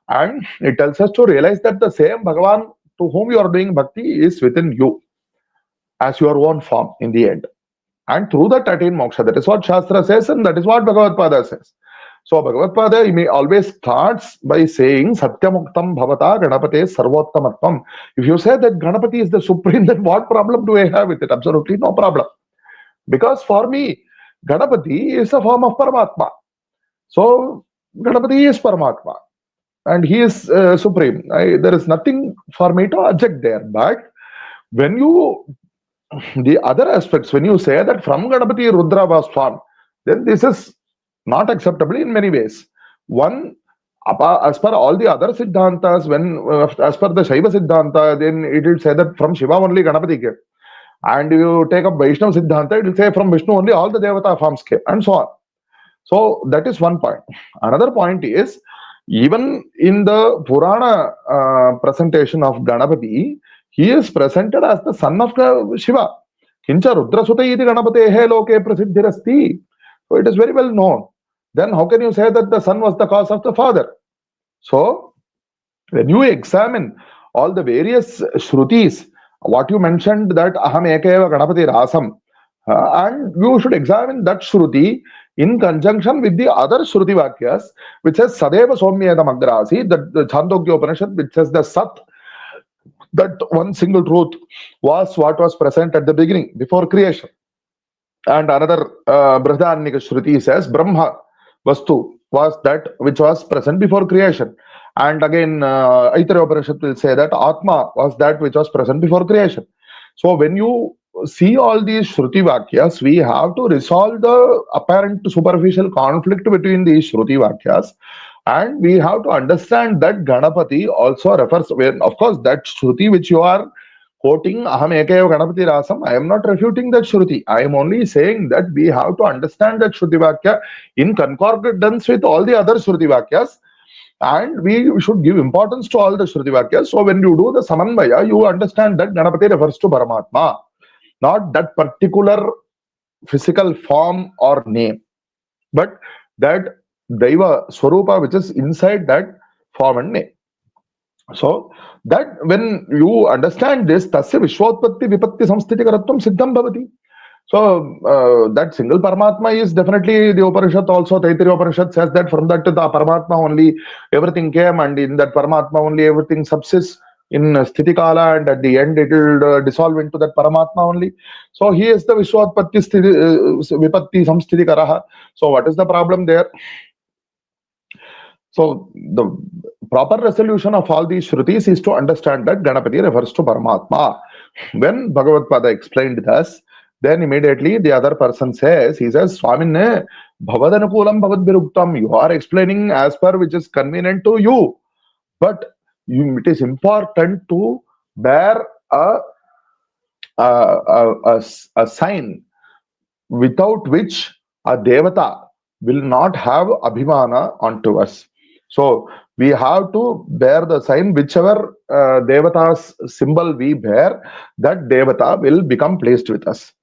and it tells us to realize that the same Bhagavan to whom you are doing bhakti is within you as your own form in the end. And through that attain moksha. That is what Shastra says, and that is what Bhagavatpāda says. So Bhagavatpāda, he may always starts by saying Satyamuktam Bhavata Ganapate Sarvottamatvam. If you say that Ganapati is the supreme, then what problem do I have with it? Absolutely no problem. Because for me, Ganapati is a form of Paramatma. So Ganapati is Paramatma. And he is supreme. There is nothing for me to object there. But when you the other aspects, when you say that from Ganapati Rudra was formed, then this is not acceptable in many ways. One, as per all the other Siddhantas, as per the Shaiva Siddhanta, then it will say that from Shiva only Ganapati came. And you take up Vaishnava Siddhanta, it will say from Vishnu only all the Devata forms came, and so on. So that is one point. Another point is, even in the Purana presentation of Ganapati, he is presented as the son of Shiva. Kincha Rudrasuta iti Ganapatehe loke prasiddhirasti. So it is very well known. Then how can you say that the son was the cause of the father? So when you examine all the various Shrutis, what you mentioned that Aham Ekeva Ganapati Rasam, and you should examine that Shruti in conjunction with the other Shruti Vakyas, which says Sadeva Somyedam Agrasi, that the Chandogya Upanishad, which says the Sat, that one single truth was what was present at the beginning, before creation. And another Brihadaranyaka Shruti says Brahma Vastu was that which was present before creation. And again, Aitreya Upanishad will say that Atma was that which was present before creation. So when you see all these Shruti Vakyas, we have to resolve the apparent superficial conflict between these Shruti Vakyas. And we have to understand that Ganapati also refers, of course, that Shruti which you are quoting, Aham Ekeva Ganapati Rasam, I am not refuting that Shruti. I am only saying that we have to understand that Shruti Vakya in concordance with all the other Shruti Vakyas, and we should give importance to all the Shruti Vakyas. So when you do the Samanvaya, you understand that Ganapati refers to Paramatma, not that particular physical form or name, but that Daiva Swarupa which is inside that form and name. So that when you understand this, Tasya Vishwotpatti Vipatti Samsthiti Karatvam Siddham Bhavati. So that single Paramatma is definitely the Upanishad also. Taittiriya Upanishad says that from that the Paramatma only everything came, and in that Paramatma only everything subsists in Sthitikala, and at the end it will dissolve into that Paramatma only. So he is the Vishwotpatti Vipatti Samsthiti Karaha. So what is the problem there? So the proper resolution of all these Shrutis is to understand that Ganapati refers to Paramatma. When Bhagavatpāda explained this, then immediately the other person says, he says, Swamin, Bhavadanukulam bhavadbiruktam. You are explaining as per which is convenient to you. But it is important to bear a, a sign without which a devata will not have abhimana onto us. So we have to bear the sign, whichever devata's symbol we bear, that devata will become placed with us.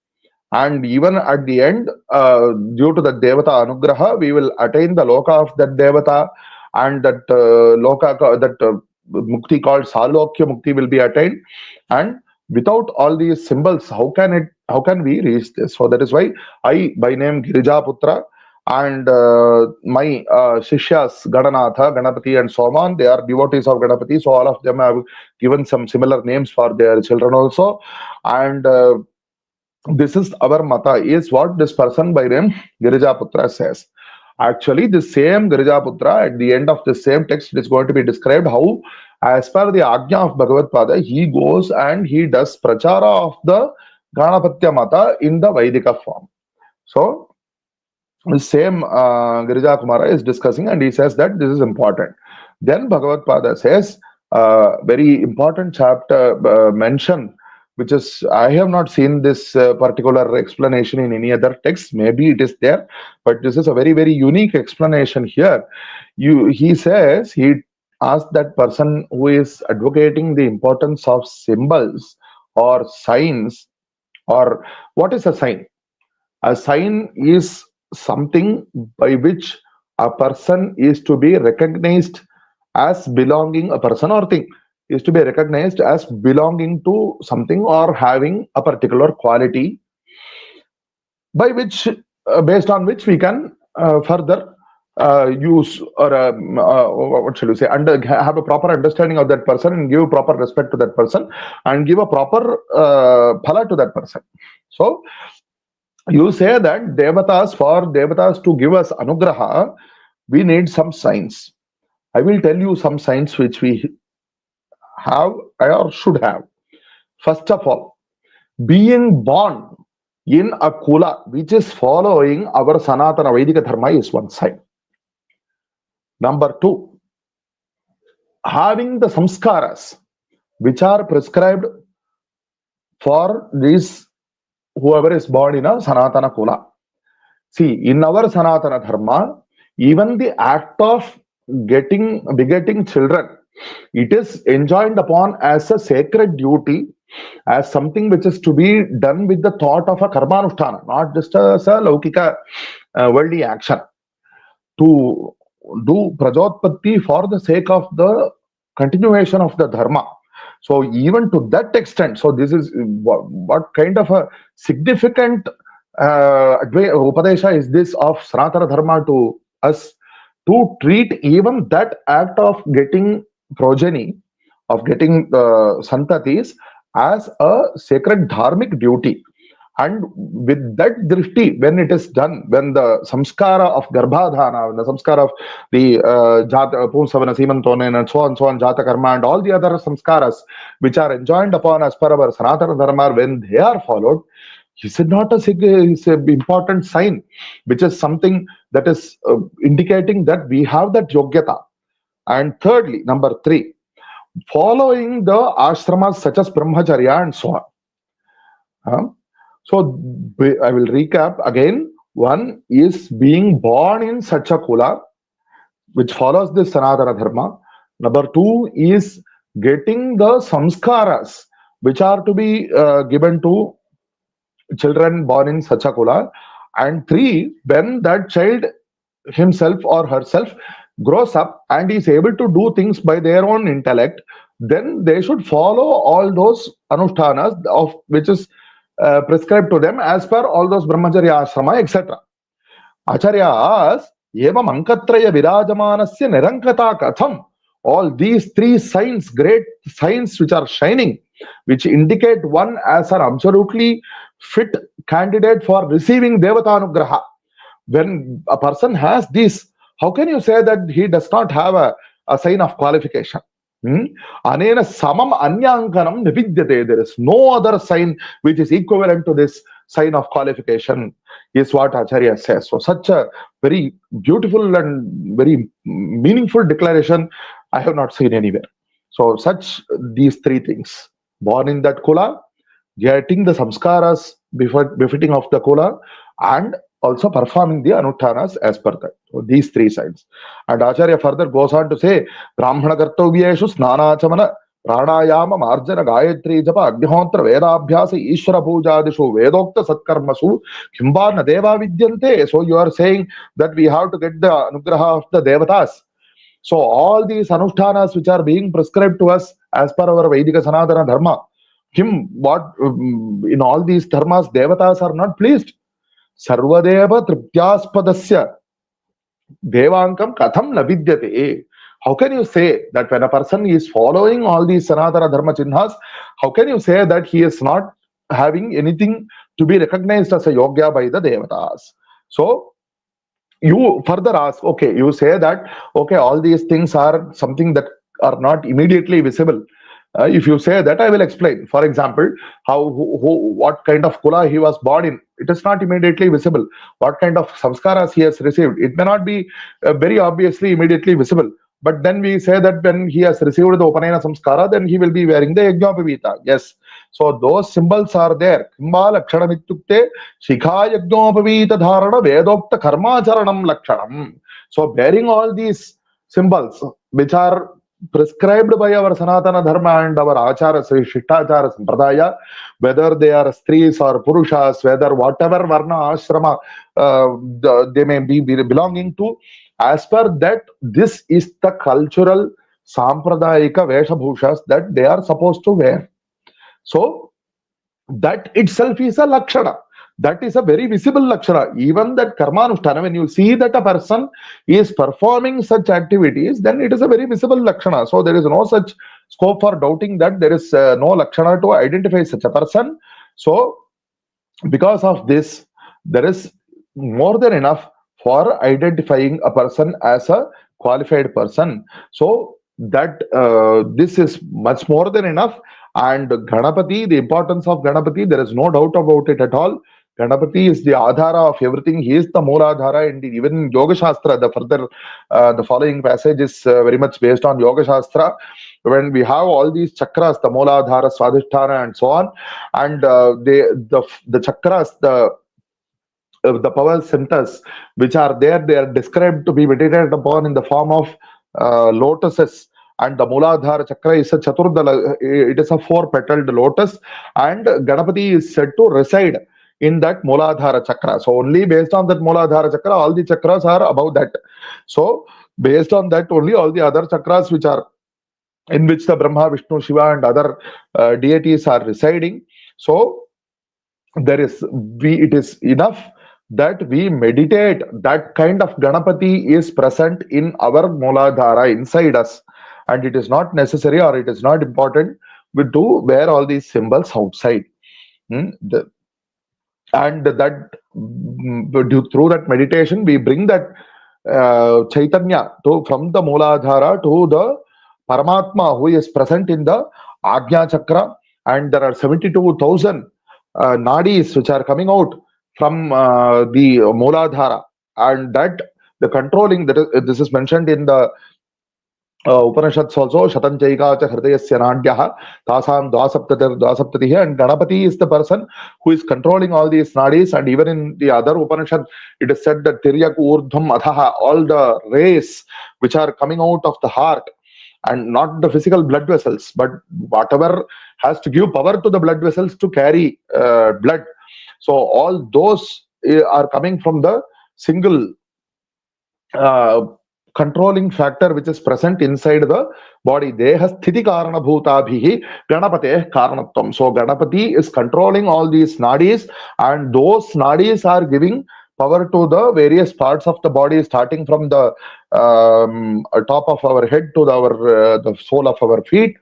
And even at the end, due to the devata anugraha, we will attain the loka of that devata, and that mukti called salokya mukti will be attained. And without all these symbols, how can we reach this? So that is why I, by name Girijaputra, and my Shishyas Gananatha, Ganapati and Soman, they are devotees of Ganapati, so all of them have given some similar names for their children also. And this is our mata, is what this person by name Girijaputra says. Actually, the same Girijaputra, at the end of the same text, it is going to be described how, as per the Ajna of Bhagavatpāda, he goes and he does prachara of the Ganapatya mata in the Vaidika form. So, the same Girija Kumara is discussing, and he says that this is important. Then Bhagavatpāda says, very important chapter mention, which is, I have not seen this particular explanation in any other text. Maybe it is there, but this is a very, very unique explanation here. He says, he asked that person who is advocating the importance of symbols or signs, or what is a sign? A sign is something by which a person is to be recognized as belonging, a person or thing is to be recognized as belonging to something or having a particular quality, by which, based on which we can further use, or what shall we say, have a proper understanding of that person, and give proper respect to that person, and give a proper phala to that person. So you say that for devatas to give us anugraha, we need some signs. I will tell you some signs which we have or should have. First of all, being born in a kula which is following our Sanatana Vedic Dharma is one sign. Number two, having the samskaras which are prescribed for this, whoever is born in a Sanatana Kula. See, in our Sanatana Dharma, even the act of begetting children, it is enjoined upon as a sacred duty, as something which is to be done with the thought of a karmanusthana, not just as a laukika worldly action. To do prajotpatti for the sake of the continuation of the dharma. So even to that extent, so this is what kind of a significant upadesha is this of Sanatana Dharma to us, to treat even that act of getting progeny, of getting santatis, as a sacred dharmic duty. And with that drishti, when it is done, when the samskara of garbhadhana, when the samskara of the pumsavana simantone and so on, jata karma, and all the other samskaras which are enjoined upon as per our Sanatana Dharma, when they are followed, is it not it's an important sign, which is something that is indicating that we have that yogyata. And thirdly, number three, following the ashramas such as brahmacharya and so on. So I will recap again. One is being born in such a kula which follows the Sanatana Dharma. Number two is getting the samskaras which are to be given to children born in such a kula. And three, when that child himself or herself grows up and is able to do things by their own intellect, then they should follow all those anushtanas of which is prescribed to them as per all those brahmacharya ashrama, etc. Acharya asks, evam ankatraya virajamanasya nirankata katham. All these three signs, great signs which are shining, which indicate one as an absolutely fit candidate for receiving devatanugraha. When a person has this, how can you say that he does not have a sign of qualification? Anena samam anyankanam nividyate. There is no other sign which is equivalent to this sign of qualification. is what Acharya says. So such a very beautiful and very meaningful declaration I have not seen anywhere. So such these three things: born in that kula, getting the samskaras befitting of the kula, and also performing the anutthanas as per that. So these three sides. And Acharya further goes on to say, Brahmana kartavyeshu snanachamana pranayama marjana gayatri japa agnihotra vedabhyasa ishvara pujadishu vedokta satkarmasu kimbana deva vidyante. So you are saying that we have to get the anugraha of the devatas. So all these anushtanas which are being prescribed to us as per our Vedika Sanatana Dharma, in all these dharmas, devatas are not pleased. Sarvadeva triptyaspadasya devankam katham navidyate. How can you say that when a person is following all these Sanatana Dharma chinhas, how can you say that he is not having anything to be recognized as a yogya by the devatas? So you further ask, okay, you say that, okay, all these things are something that are not immediately visible. If you say that, I will explain. For example, what kind of kula he was born in, it is not immediately visible. What kind of samskaras he has received, it may not be very obviously immediately visible. But then we say that when he has received the Upanayana samskara, then he will be wearing the Yajnopavita. Yes. So those symbols are there. Kimba lakshanam ityukte shikha Yajnopavita dharana vedokta karma charanam lakshanam. So bearing all these symbols, which are prescribed by our Sanatana Dharma and our Achara, Shishtachara Sampradaya, whether they are Stris or Purushas, whether whatever Varna Ashrama they may be belonging to, as per that, this is the cultural Sampradayika Veshabhushas that they are supposed to wear. So that itself is a Lakshana. That is a very visible lakshana. Even that karmanushtana, when you see that a person is performing such activities, then it is a very visible lakshana. So there is no such scope for doubting that there is no lakshana to identify such a person. So because of this, there is more than enough for identifying a person as a qualified person. So that this is much more than enough. And Ganapati, the importance of Ganapati, there is no doubt about it at all. Ganapati is the adhara of everything. He is the mooladhara. And even in Yoga Shastra, the following passage is very much based on Yoga Shastra. When we have all these chakras, the mooladhara, swadhisthana, and so on, and the chakras, the power centers which are there, they are described to be meditated upon in the form of lotuses. And the Mooladhara Chakra is a Chaturdala, it is a four-petaled lotus, and Ganapati is said to reside in that Mooladhara Chakra. So only based on that Mooladhara Chakra, all the chakras are above that. So based on that, only all the other chakras which are in which the Brahma, Vishnu, Shiva and other deities are residing. So it is enough that we meditate. That kind of Ganapati is present in our Mooladhara, inside us. And it is not necessary or it is not important to wear all these symbols outside. And that through that meditation, we bring that Chaitanya from the Mooladhara to the Paramatma who is present in the Ajna Chakra. And there are 72,000 nadis which are coming out from the Mooladhara. And that the controlling, this is mentioned in the Upanishads also, Shatanchaika cha hridayasya nadyaha tasam dvasaptatihi, and Ganapati is the person who is controlling all these nadis. And even in the other Upanishad, it is said that Tiryak urdhvam adhaha, all the rays which are coming out of the heart, and not the physical blood vessels, but whatever has to give power to the blood vessels to carry blood. So all those are coming from the single controlling factor which is present inside the body. Deha sthiti karana bhutabhihi Ganapate karanatvam. So Ganapati is controlling all these nadis, and those nadis are giving power to the various parts of the body, starting from the top of our head to the sole of our feet.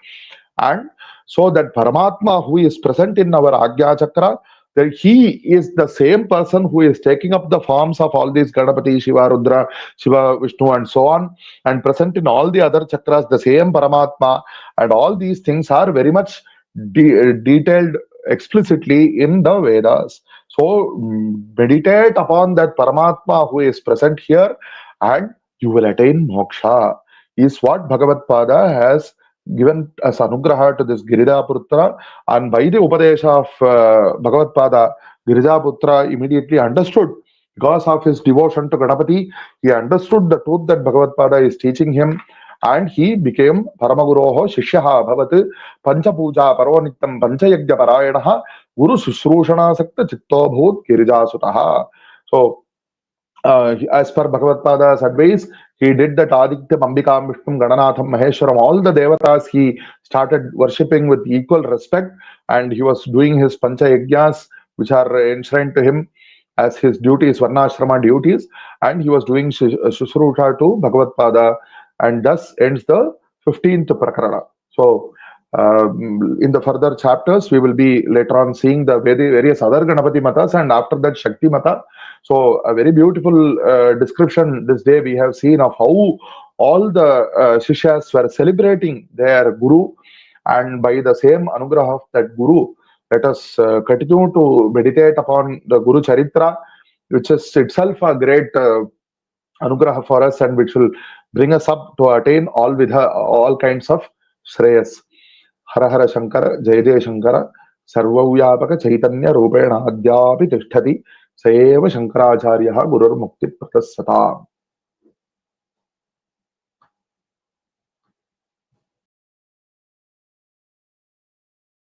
And so that Paramatma who is present in our Agya Chakra, that he is the same person who is taking up the forms of all these Ganapati, Shiva, Rudra, Shiva, Vishnu and so on, and present in all the other chakras, the same Paramatma. And all these things are very much detailed explicitly in the Vedas. So meditate upon that Paramatma who is present here, and you will attain moksha, is what Bhagavatpāda has given as anugraha to this Girijaputra. And by the Upadesha of Bhagavatpāda, Girijaputra immediately understood, because of his devotion to Ganapati, he understood the truth that Bhagavatpāda is teaching him, and he became Paramaguroho Shishyaha Bhavat Pancha Puja Paronitam Panchayagya Parayanaha Guru Susrushana Sakta Chitta Bhut Girijasutaha. So, as per Bhagavatpada's advice, he did that Aditya, Ambika, Vishnu, Gananatham, Maheshwaram, all the devatas he started worshipping with equal respect, and he was doing his Pancha Yagyas, which are enshrined to him as his duties, Varnashrama duties, and he was doing Shushrusha to Bhagavatpada, and thus ends the 15th Prakarana. So, in the further chapters, we will be later on seeing the various other Ganapati Matas, and after that Shakti Mata. So a very beautiful description this day we have seen of how all the Shishyas were celebrating their Guru, and by the same anugrah of that Guru, let us continue to meditate upon the Guru Charitra, which is itself a great anugrah for us, and which will bring us up to attain all kinds of Shreyas. हर हर शंकर जय जय शंकर सर्वव्यापक चैतन्य रूपेण अद्यापि तिष्ठति स एव शंकराचार्यः गुरुर्मुक्तिप्रदः सताम्.